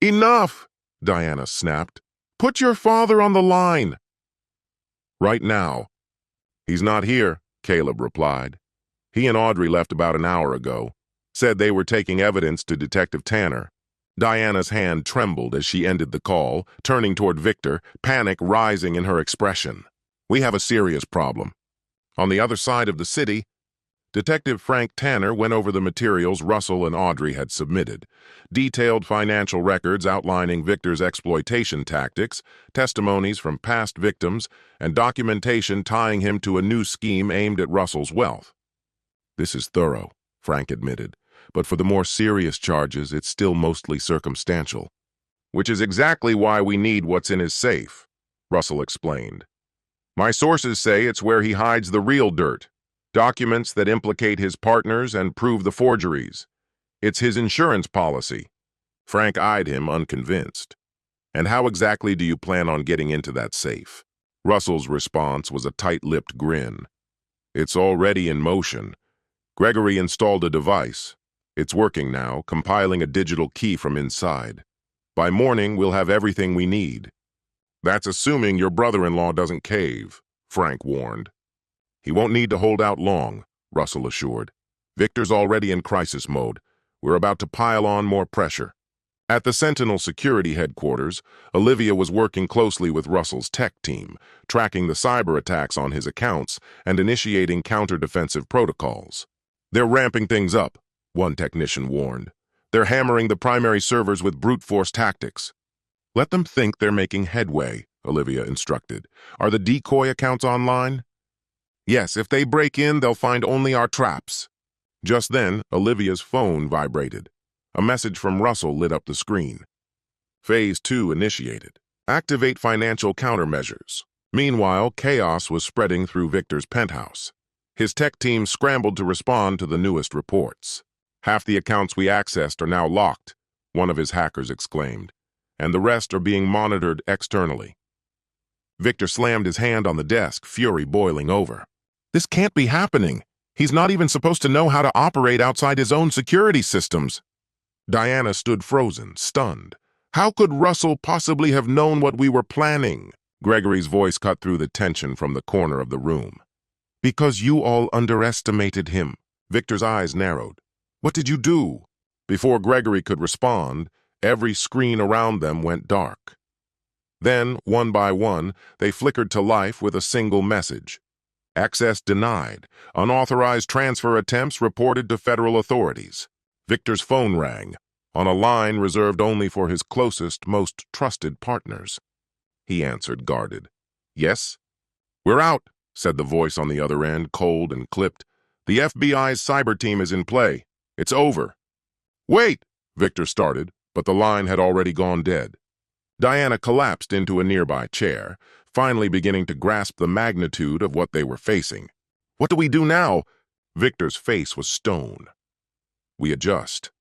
A: Enough, Diana snapped. Put your father on the line. Right now. He's not here, Caleb replied. He and Audrey left about an hour ago. Said they were taking evidence to Detective Tanner. Diana's hand trembled as she ended the call, turning toward Victor, panic rising in her expression. We have a serious problem. On the other side of the city, Detective Frank Tanner went over the materials Russell and Audrey had submitted. Detailed financial records outlining Victor's exploitation tactics, testimonies from past victims, and documentation tying him to a new scheme aimed at Russell's wealth. This is thorough, Frank admitted, but for the more serious charges, it's still mostly circumstantial. Which is exactly why we need what's in his safe, Russell explained. My sources say it's where he hides the real dirt, documents that implicate his partners and prove the forgeries. It's his insurance policy. Frank eyed him, unconvinced. And how exactly do you plan on getting into that safe? Russell's response was a tight-lipped grin. It's already in motion. Gregory installed a device. It's working now, compiling a digital key from inside. By morning, we'll have everything we need. That's assuming your brother-in-law doesn't cave, Frank warned. He won't need to hold out long, Russell assured. Victor's already in crisis mode. We're about to pile on more pressure. At the Sentinel security headquarters, Olivia was working closely with Russell's tech team, tracking the cyber attacks on his accounts and initiating counter-defensive protocols. They're ramping things up, one technician warned. They're hammering the primary servers with brute force tactics. Let them think they're making headway, Olivia instructed. Are the decoy accounts online? Yes, if they break in, they'll find only our traps. Just then, Olivia's phone vibrated. A message from Russell lit up the screen. Phase 2 initiated. Activate financial countermeasures. Meanwhile, chaos was spreading through Victor's penthouse. His tech team scrambled to respond to the newest reports. Half the accounts we accessed are now locked, one of his hackers exclaimed, and the rest are being monitored externally. Victor slammed his hand on the desk, fury boiling over. This can't be happening. He's not even supposed to know how to operate outside his own security systems. Diana stood frozen, stunned. How could Russell possibly have known what we were planning? Gregory's voice cut through the tension from the corner of the room. Because you all underestimated him. Victor's eyes narrowed. What did you do? Before Gregory could respond, every screen around them went dark. Then, one by one, they flickered to life with a single message. Access denied. Unauthorized transfer attempts reported to federal authorities. Victor's phone rang, on a line reserved only for his closest, most trusted partners. He answered, guarded. Yes? We're out, said the voice on the other end, cold and clipped. The FBI's cyber team is in play. It's over. Wait, Victor started, but the line had already gone dead. Diana collapsed into a nearby chair, finally beginning to grasp the magnitude of what they were facing. What do we do now? Victor's face was stone. We adjust.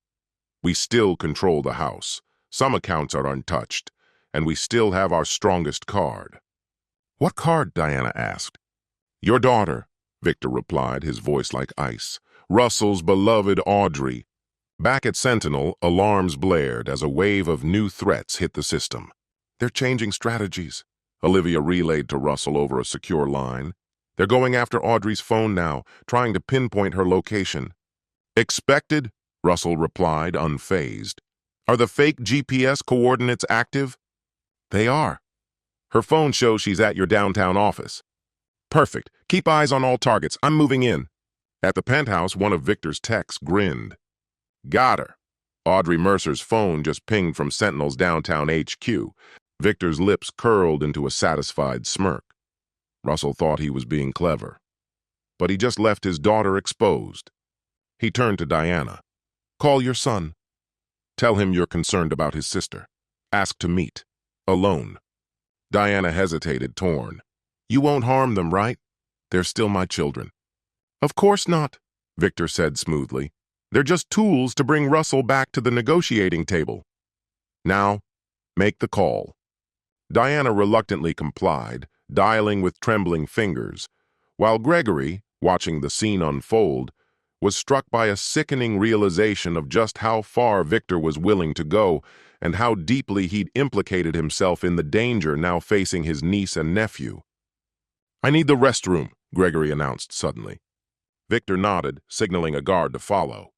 A: We still control the house. Some accounts are untouched, and we still have our strongest card. What card? Diana asked. Your daughter, Victor replied, his voice like ice. Russell's beloved Audrey. Back at Sentinel, alarms blared as a wave of new threats hit the system. They're changing strategies, Olivia relayed to Russell over a secure line. They're going after Audrey's phone now, trying to pinpoint her location. Expected, Russell replied, unfazed. Are the fake GPS coordinates active? They are. Her phone shows she's at your downtown office. Perfect. Keep eyes on all targets. I'm moving in. At the penthouse, one of Victor's techs grinned. Got her. Audrey Mercer's phone just pinged from Sentinel's downtown HQ. Victor's lips curled into a satisfied smirk. Russell thought he was being clever. But he just left his daughter exposed. He turned to Diana. Call your son. Tell him you're concerned about his sister. Ask to meet. Alone. Diana hesitated, torn. You won't harm them, right? They're still my children. Of course not, Victor said smoothly. They're just tools to bring Russell back to the negotiating table. Now, make the call. Diana reluctantly complied, dialing with trembling fingers, while Gregory, watching the scene unfold, was struck by a sickening realization of just how far Victor was willing to go and how deeply he'd implicated himself in the danger now facing his niece and nephew. I need the restroom, Gregory announced suddenly. Victor nodded, signaling a guard to follow.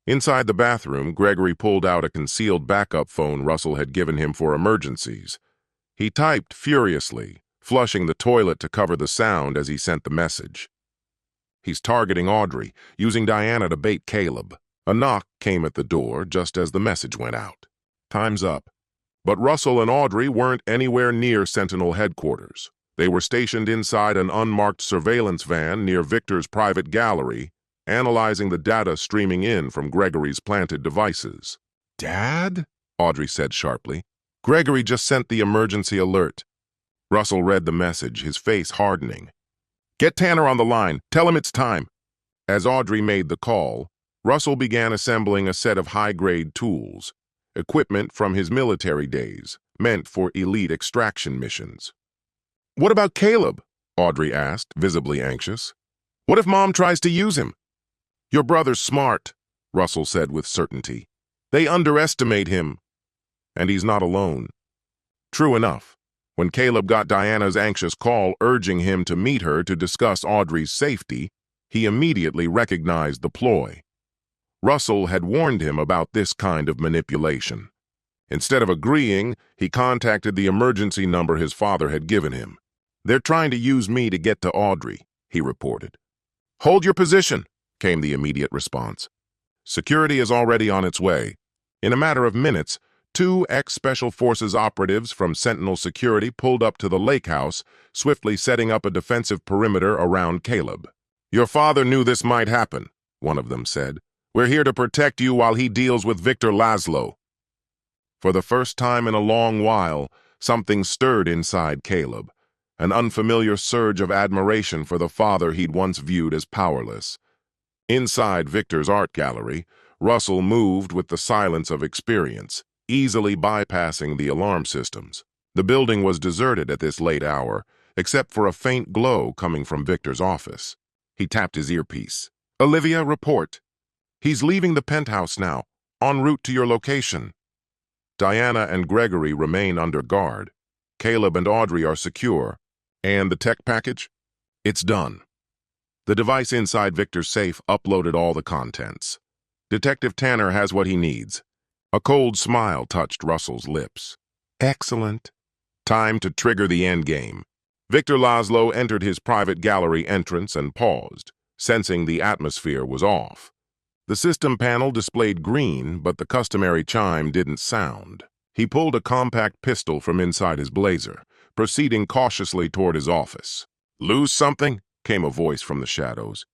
A: Inside the bathroom, Gregory pulled out a concealed backup phone Russell had given him for emergencies. He typed furiously, flushing the toilet to cover the sound as he sent the message. He's targeting Audrey, using Diana to bait Caleb. A knock came at the door just as the message went out. Time's up. But Russell and Audrey weren't anywhere near Sentinel headquarters. They were stationed inside an unmarked surveillance van near Victor's private gallery, analyzing the data streaming in from Gregory's planted devices. Dad? Audrey said sharply. Gregory just sent the emergency alert. Russell read the message, his face hardening. Get Tanner on the line. Tell him it's time. As Audrey made the call, Russell began assembling a set of high-grade tools, equipment from his military days, meant for elite extraction missions. What about Caleb? Audrey asked, visibly anxious. What if Mom tries to use him? Your brother's smart, Russell said with certainty. They underestimate him. And he's not alone. True enough. When Caleb got Diana's anxious call urging him to meet her to discuss Audrey's safety, he immediately recognized the ploy. Russell had warned him about this kind of manipulation. Instead of agreeing, he contacted the emergency number his father had given him. They're trying to use me to get to Audrey, he reported. Hold your position, came the immediate response. Security is already on its way. In a matter of minutes, Two ex-Special Forces operatives from Sentinel Security pulled up to the lake house, swiftly setting up a defensive perimeter around Caleb. "Your father knew this might happen," one of them said. "We're here to protect you while he deals with Victor Laszlo." For the first time in a long while, something stirred inside Caleb, an unfamiliar surge of admiration for the father he'd once viewed as powerless. Inside Victor's art gallery, Russell moved with the silence of experience, easily bypassing the alarm systems. The building was deserted at this late hour, except for a faint glow coming from Victor's office. He tapped his earpiece. "Olivia, report. He's leaving the penthouse now, en route to your location." Diana and Gregory remain under guard. Caleb and Audrey are secure. "And the tech package?" "It's done." The device inside Victor's safe uploaded all the contents. "Detective Tanner has what he needs." A cold smile touched Russell's lips. "Excellent. Time to trigger the endgame." Victor Laszlo entered his private gallery entrance and paused, sensing the atmosphere was off. The system panel displayed green, but the customary chime didn't sound. He pulled a compact pistol from inside his blazer, proceeding cautiously toward his office. "Lose something?" came a voice from the shadows.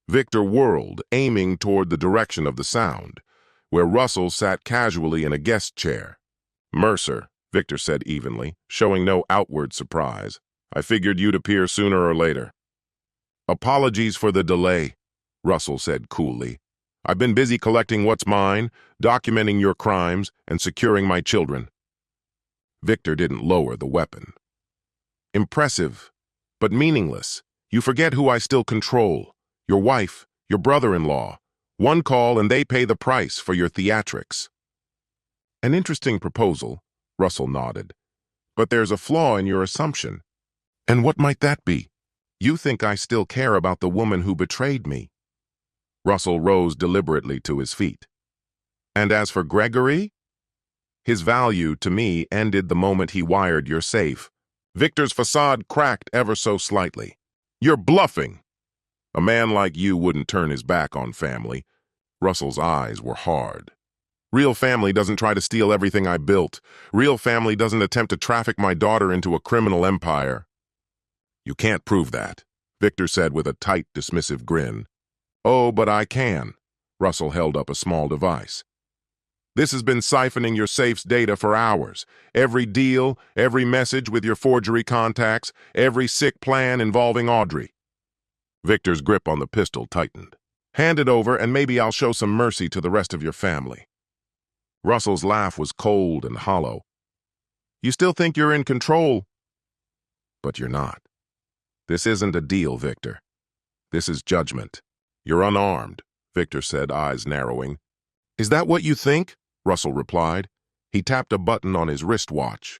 A: Victor whirled, aiming toward the direction of the sound, where Russell sat casually in a guest chair. "Mercer," Victor said evenly, showing no outward surprise. "I figured you'd appear sooner or later." "Apologies for the delay," Russell said coolly. "I've been busy collecting what's mine, documenting your crimes, and securing my children." Victor didn't lower the weapon. "Impressive, but meaningless. You forget who I still control. Your wife, your brother-in-law. One call and they pay the price for your theatrics." "An interesting proposal," Russell nodded. "But there's a flaw in your assumption." "And what might that be?" "You think I still care about the woman who betrayed me." Russell rose deliberately to his feet. "And as for Gregory? His value to me ended the moment he wired your safe." Victor's facade cracked ever so slightly. "You're bluffing. A man like you wouldn't turn his back on family." Russell's eyes were hard. "Real family doesn't try to steal everything I built. Real family doesn't attempt to traffic my daughter into a criminal empire." "You can't prove that," Victor said with a tight, dismissive grin. "Oh, but I can." Russell held up a small device. "This has been siphoning your safe's data for hours. Every deal, every message with your forgery contacts, every sick plan involving Audrey." Victor's grip on the pistol tightened. "Hand it over and maybe I'll show some mercy to the rest of your family." Russell's laugh was cold and hollow. "You still think you're in control?" "But you're not. This isn't a deal, Victor. This is judgment." "You're unarmed," Victor said, eyes narrowing. "Is that what you think?" Russell replied. He tapped a button on his wristwatch.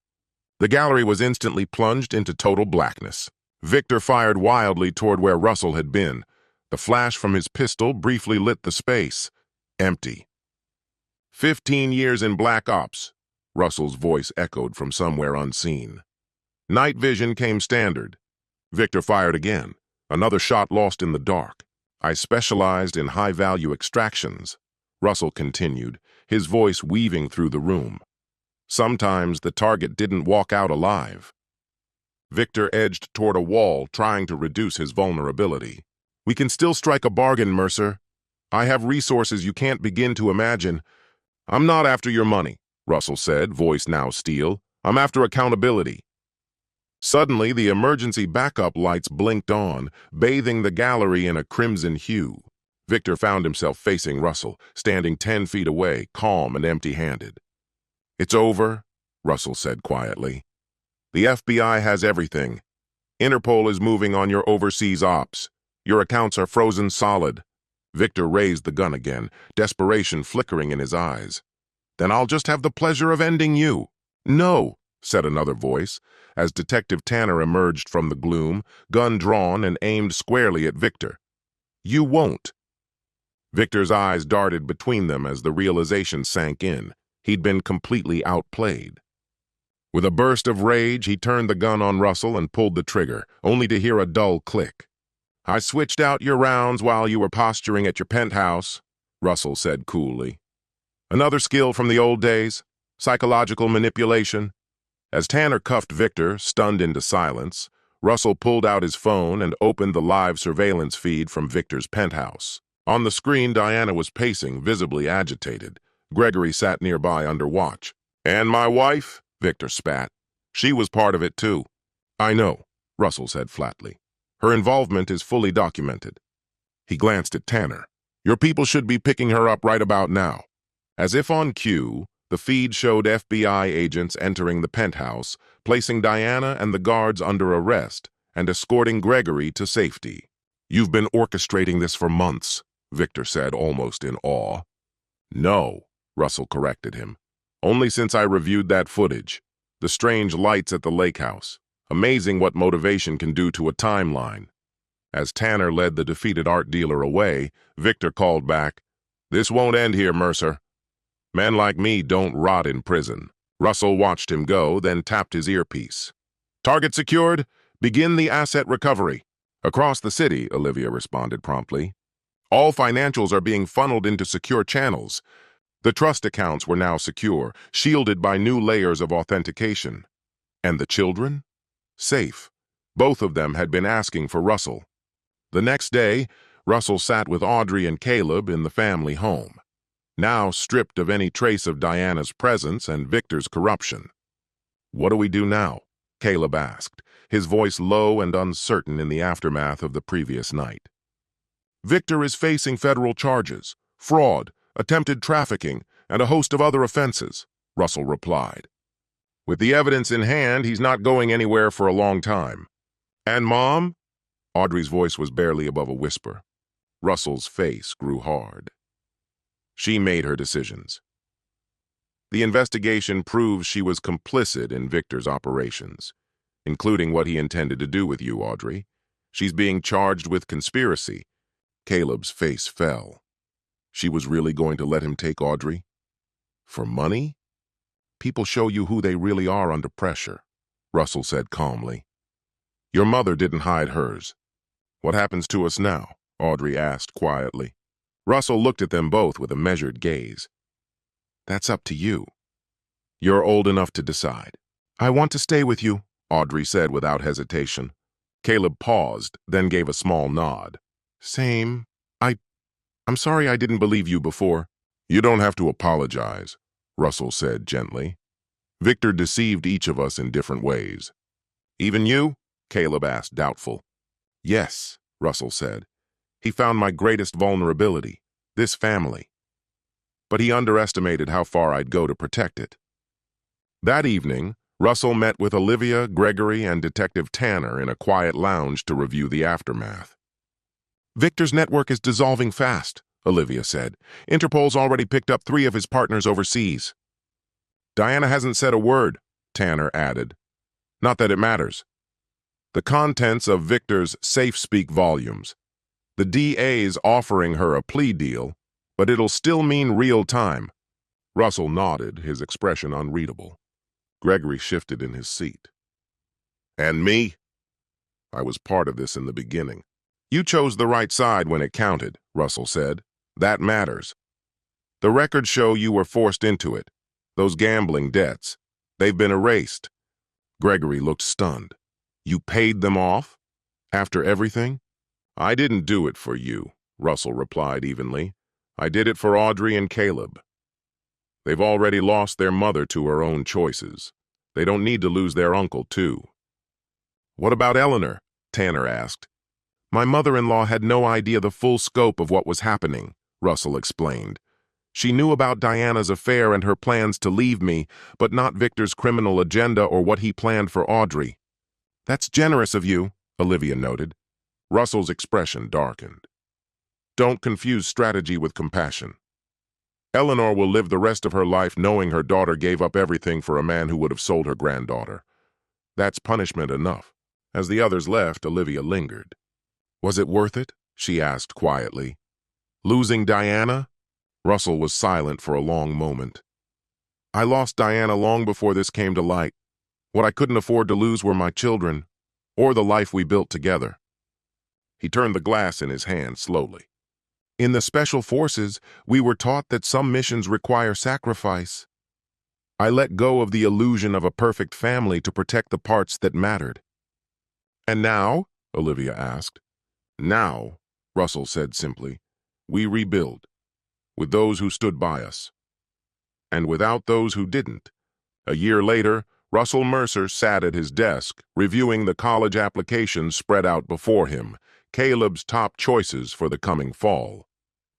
A: The gallery was instantly plunged into total blackness. Victor fired wildly toward where Russell had been. The flash from his pistol briefly lit the space. Empty. 15 years in Black Ops," Russell's voice echoed from somewhere unseen. "Night vision came standard." Victor fired again, another shot lost in the dark. "I specialized in high-value extractions," Russell continued, his voice weaving through the room. "Sometimes the target didn't walk out alive." Victor edged toward a wall, trying to reduce his vulnerability. "We can still strike a bargain, Mercer. I have resources you can't begin to imagine." "I'm not after your money," Russell said, voice now steel. "I'm after accountability." Suddenly, the emergency backup lights blinked on, bathing the gallery in a crimson hue. Victor found himself facing Russell, standing 10 feet away, calm and empty-handed. "It's over," Russell said quietly. "The FBI has everything. Interpol is moving on your overseas ops. Your accounts are frozen solid." Victor raised the gun again, desperation flickering in his eyes. "Then I'll just have the pleasure of ending you." "No," said another voice, as Detective Tanner emerged from the gloom, gun drawn and aimed squarely at Victor. "You won't." Victor's eyes darted between them as the realization sank in. He'd been completely outplayed. With a burst of rage, he turned the gun on Russell and pulled the trigger, only to hear a dull click. "I switched out your rounds while you were posturing at your penthouse," Russell said coolly. "Another skill from the old days?" Psychological manipulation? As Tanner cuffed Victor, stunned into silence, Russell pulled out his phone and opened the live surveillance feed from Victor's penthouse. On the screen, Diana was pacing, visibly agitated. Gregory sat nearby under watch. "And my wife?" Victor spat. "She was part of it too." "I know," Russell said flatly. "Her involvement is fully documented." He glanced at Tanner. "Your people should be picking her up right about now." As if on cue, the feed showed FBI agents entering the penthouse, placing Diana and the guards under arrest, and escorting Gregory to safety. "You've been orchestrating this for months," Victor said, almost in awe. "No," Russell corrected him. "Only since I reviewed that footage. The strange lights at the lake house. Amazing what motivation can do to a timeline." As Tanner led the defeated art dealer away, Victor called back, "This won't end here, Mercer. Men like me don't rot in prison." Russell watched him go, then tapped his earpiece. "Target secured. Begin the asset recovery." "Across the city," Olivia responded promptly. "All financials are being funneled into secure channels." The trust accounts were now secure, shielded by new layers of authentication. And the children? Safe. Both of them had been asking for Russell. The next day, Russell sat with Audrey and Caleb in the family home, now stripped of any trace of Diana's presence and Victor's corruption. "What do we do now?" Caleb asked, his voice low and uncertain in the aftermath of the previous night. "Victor is facing federal charges, fraud, attempted trafficking, and a host of other offenses," Russell replied. "With the evidence in hand, he's not going anywhere for a long time." "And Mom?" Audrey's voice was barely above a whisper. Russell's face grew hard. "She made her decisions. The investigation proves she was complicit in Victor's operations, including what he intended to do with you, Audrey. She's being charged with conspiracy." Caleb's face fell. She was really going to let him take Audrey? For money? "People show you who they really are under pressure," Russell said calmly. "Your mother didn't hide hers." "What happens to us now?" Audrey asked quietly. Russell looked at them both with a measured gaze. "That's up to you. You're old enough to decide." "I want to stay with you," Audrey said without hesitation. Caleb paused, then gave a small nod. "Same. I'm sorry I didn't believe you before." "You don't have to apologize," Russell said gently. "Victor deceived each of us in different ways." "Even you?" Caleb asked, doubtful. "Yes," Russell said. "He found my greatest vulnerability, this family. But he underestimated how far I'd go to protect it." That evening, Russell met with Olivia, Gregory, and Detective Tanner in a quiet lounge to review the aftermath. "Victor's network is dissolving fast," Olivia said. "Interpol's already picked up 3 of his partners overseas." "Diana hasn't said a word," Tanner added. "Not that it matters. The contents of Victor's safe speak volumes. The DA's offering her a plea deal, but it'll still mean real time." Russell nodded, his expression unreadable. Gregory shifted in his seat. "And me? I was part of this in the beginning." "You chose the right side when it counted," Russell said. "That matters. The records show you were forced into it. Those gambling debts. They've been erased." Gregory looked stunned. "You paid them off? After everything?" "I didn't do it for you," Russell replied evenly. "I did it for Audrey and Caleb. They've already lost their mother to her own choices. They don't need to lose their uncle, too." "What about Eleanor?" Tanner asked. "My mother-in-law had no idea the full scope of what was happening," Russell explained. "She knew about Diana's affair and her plans to leave me, but not Victor's criminal agenda or what he planned for Audrey." "That's generous of you," Olivia noted. Russell's expression darkened. "Don't confuse strategy with compassion. Eleanor will live the rest of her life knowing her daughter gave up everything for a man who would have sold her granddaughter. That's punishment enough." As the others left, Olivia lingered. "Was it worth it?" she asked quietly. "Losing Diana?" Russell was silent for a long moment. "I lost Diana long before this came to light. What I couldn't afford to lose were my children, or the life we built together." He turned the glass in his hand slowly. "In the Special Forces, we were taught that some missions require sacrifice." I let go of the illusion of a perfect family to protect the parts that mattered. And now? Olivia asked. Now, Russell said simply, we rebuild, with those who stood by us. And without those who didn't. A year later, Russell Mercer sat at his desk, reviewing the college applications spread out before him, Caleb's top choices for the coming fall.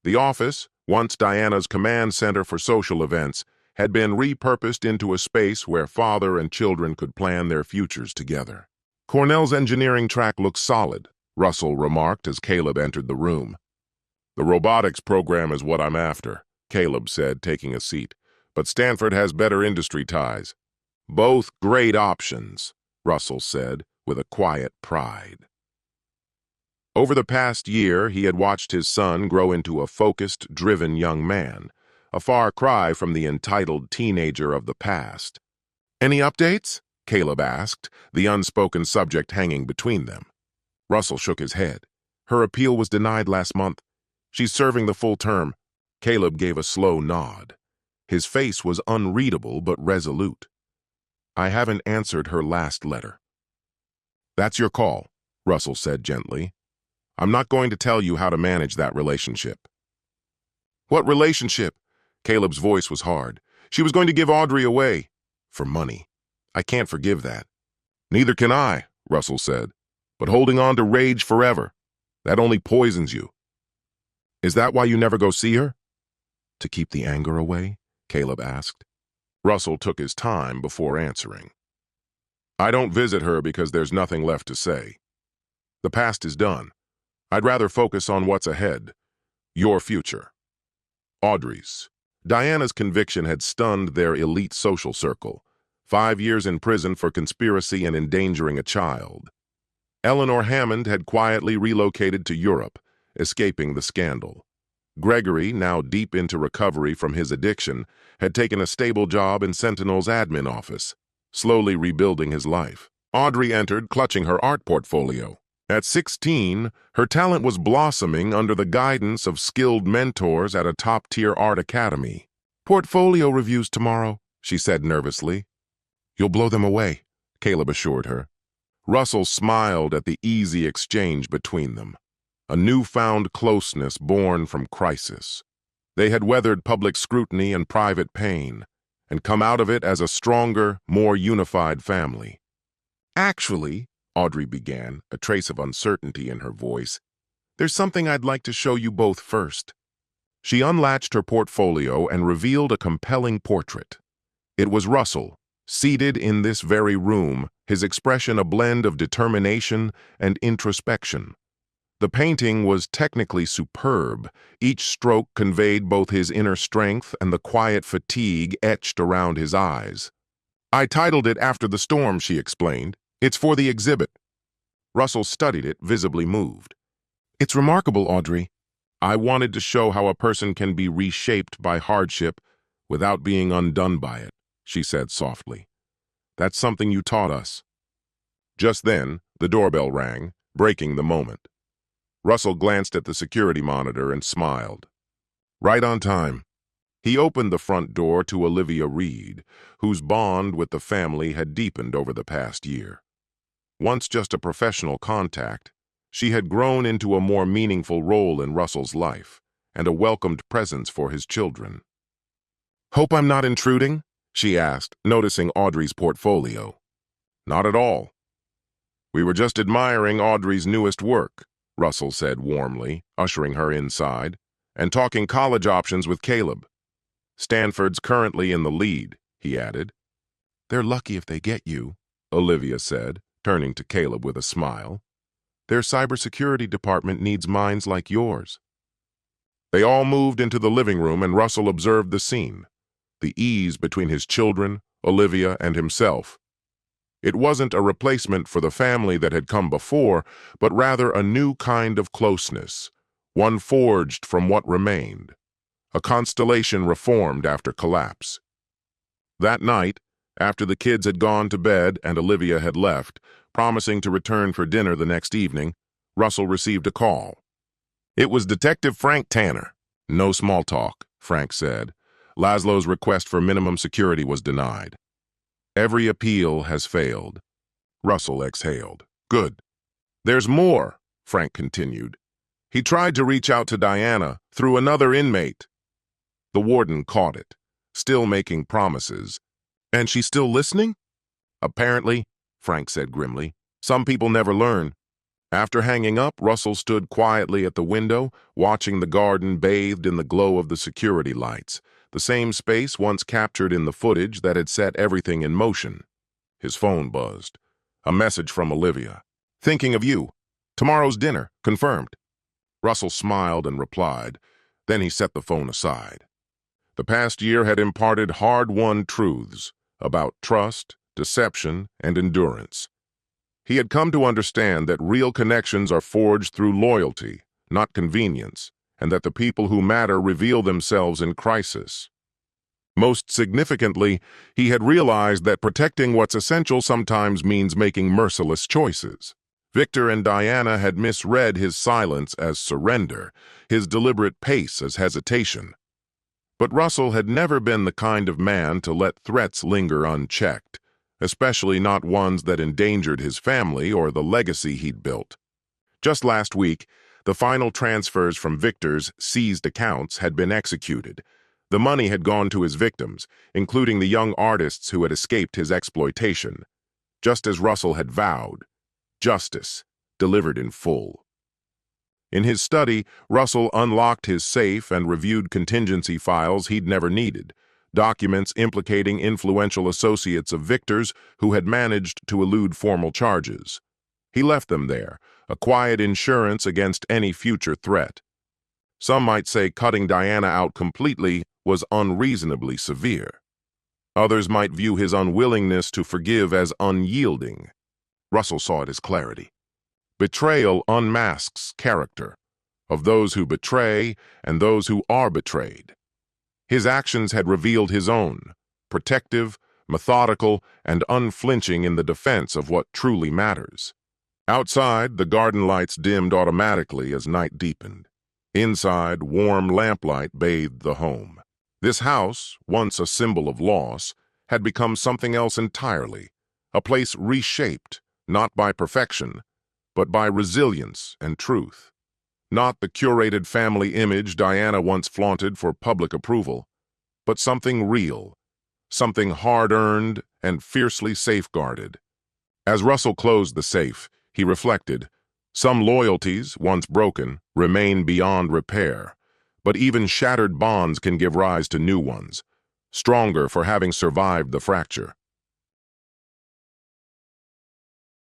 A: The office, once Diana's command center for social events, had been repurposed into a space where father and children could plan their futures together. Cornell's engineering track looks solid, Russell remarked as Caleb entered the room. The robotics program is what I'm after, Caleb said, taking a seat. But Stanford has better industry ties. Both great options, Russell said, with a quiet pride. Over the past year, he had watched his son grow into a focused, driven young man, a far cry from the entitled teenager of the past. Any updates? Caleb asked, the unspoken subject hanging between them. Russell shook his head. Her appeal was denied last month. She's serving the full term. Caleb gave a slow nod. His face was unreadable but resolute. I haven't answered her last letter. That's your call, Russell said gently. I'm not going to tell you how to manage that relationship. What relationship? Caleb's voice was hard. She was going to give Audrey away. For money. I can't forgive that. Neither can I, Russell said. But holding on to rage forever, that only poisons you. Is that why you never go see her? To keep the anger away? Caleb asked. Russell took his time before answering. I don't visit her because there's nothing left to say. The past is done. I'd rather focus on what's ahead. Your future. Audrey's. Diana's conviction had stunned their elite social circle. 5 years in prison for conspiracy and endangering a child. Eleanor Hammond had quietly relocated to Europe, escaping the scandal. Gregory, now deep into recovery from his addiction, had taken a stable job in Sentinel's admin office, slowly rebuilding his life. Audrey entered, clutching her art portfolio. At 16, her talent was blossoming under the guidance of skilled mentors at a top-tier art academy. Portfolio reviews tomorrow, she said nervously. You'll blow them away, Caleb assured her. Russell smiled at the easy exchange between them. A newfound closeness born from crisis. They had weathered public scrutiny and private pain, and come out of it as a stronger, more unified family. Actually, Audrey began, a trace of uncertainty in her voice, there's something I'd like to show you both first. She unlatched her portfolio and revealed a compelling portrait. It was Russell, seated in this very room, his expression a blend of determination and introspection. The painting was technically superb. Each stroke conveyed both his inner strength and the quiet fatigue etched around his eyes. I titled it after the storm, she explained. It's for the exhibit. Russell studied it, visibly moved. It's remarkable, Audrey. I wanted to show how a person can be reshaped by hardship without being undone by it, she said softly. That's something you taught us. Just then, the doorbell rang, breaking the moment. Russell glanced at the security monitor and smiled. Right on time. He opened the front door to Olivia Reed, whose bond with the family had deepened over the past year. Once just a professional contact, she had grown into a more meaningful role in Russell's life and a welcomed presence for his children. Hope I'm not intruding? She asked, noticing Audrey's portfolio. Not at all. We were just admiring Audrey's newest work, Russell said warmly, ushering her inside, and talking college options with Caleb. Stanford's currently in the lead, he added. They're lucky if they get you, Olivia said, turning to Caleb with a smile. Their cybersecurity department needs minds like yours. They all moved into the living room and Russell observed the scene, the ease between his children, Olivia, and himself. It wasn't a replacement for the family that had come before, but rather a new kind of closeness, one forged from what remained, a constellation reformed after collapse. That night, after the kids had gone to bed and Olivia had left, promising to return for dinner the next evening, Russell received a call. It was Detective Frank Tanner. No small talk, Frank said. Laszlo's request for minimum security was denied. Every appeal has failed. Russell exhaled. Good. There's more, Frank continued. He tried to reach out to Diana through another inmate. The warden caught it, still making promises. And she's still listening? Apparently, Frank said grimly. Some people never learn. After hanging up, Russell stood quietly at the window, watching the garden bathed in the glow of the security lights, the same space once captured in the footage that had set everything in motion. His phone buzzed. A message from Olivia. Thinking of you. Tomorrow's dinner. Confirmed. Russell smiled and replied. Then he set the phone aside. The past year had imparted hard-won truths about trust, deception, and endurance. He had come to understand that real connections are forged through loyalty, not convenience, and that the people who matter reveal themselves in crisis. Most significantly, he had realized that protecting what's essential sometimes means making merciless choices. Victor and Diana had misread his silence as surrender, his deliberate pace as hesitation. But Russell had never been the kind of man to let threats linger unchecked, especially not ones that endangered his family or the legacy he'd built. Just last week, the final transfers from Victor's seized accounts had been executed. The money had gone to his victims, including the young artists who had escaped his exploitation. Just as Russell had vowed, justice, delivered in full. In his study, Russell unlocked his safe and reviewed contingency files he'd never needed, documents implicating influential associates of Victor's who had managed to elude formal charges. He left them there, a quiet insurance against any future threat. Some might say cutting Diana out completely was unreasonably severe. Others might view his unwillingness to forgive as unyielding. Russell saw it as clarity. Betrayal unmasks character, of those who betray and those who are betrayed. His actions had revealed his own, protective, methodical, and unflinching in the defense of what truly matters. Outside, the garden lights dimmed automatically as night deepened. Inside, warm lamplight bathed the home. This house, once a symbol of loss, had become something else entirely, a place reshaped, not by perfection, but by resilience and truth. Not the curated family image Diana once flaunted for public approval, but something real, something hard-earned and fiercely safeguarded. As Russell closed the safe, he reflected, some loyalties, once broken, remain beyond repair, but even shattered bonds can give rise to new ones, stronger for having survived the fracture.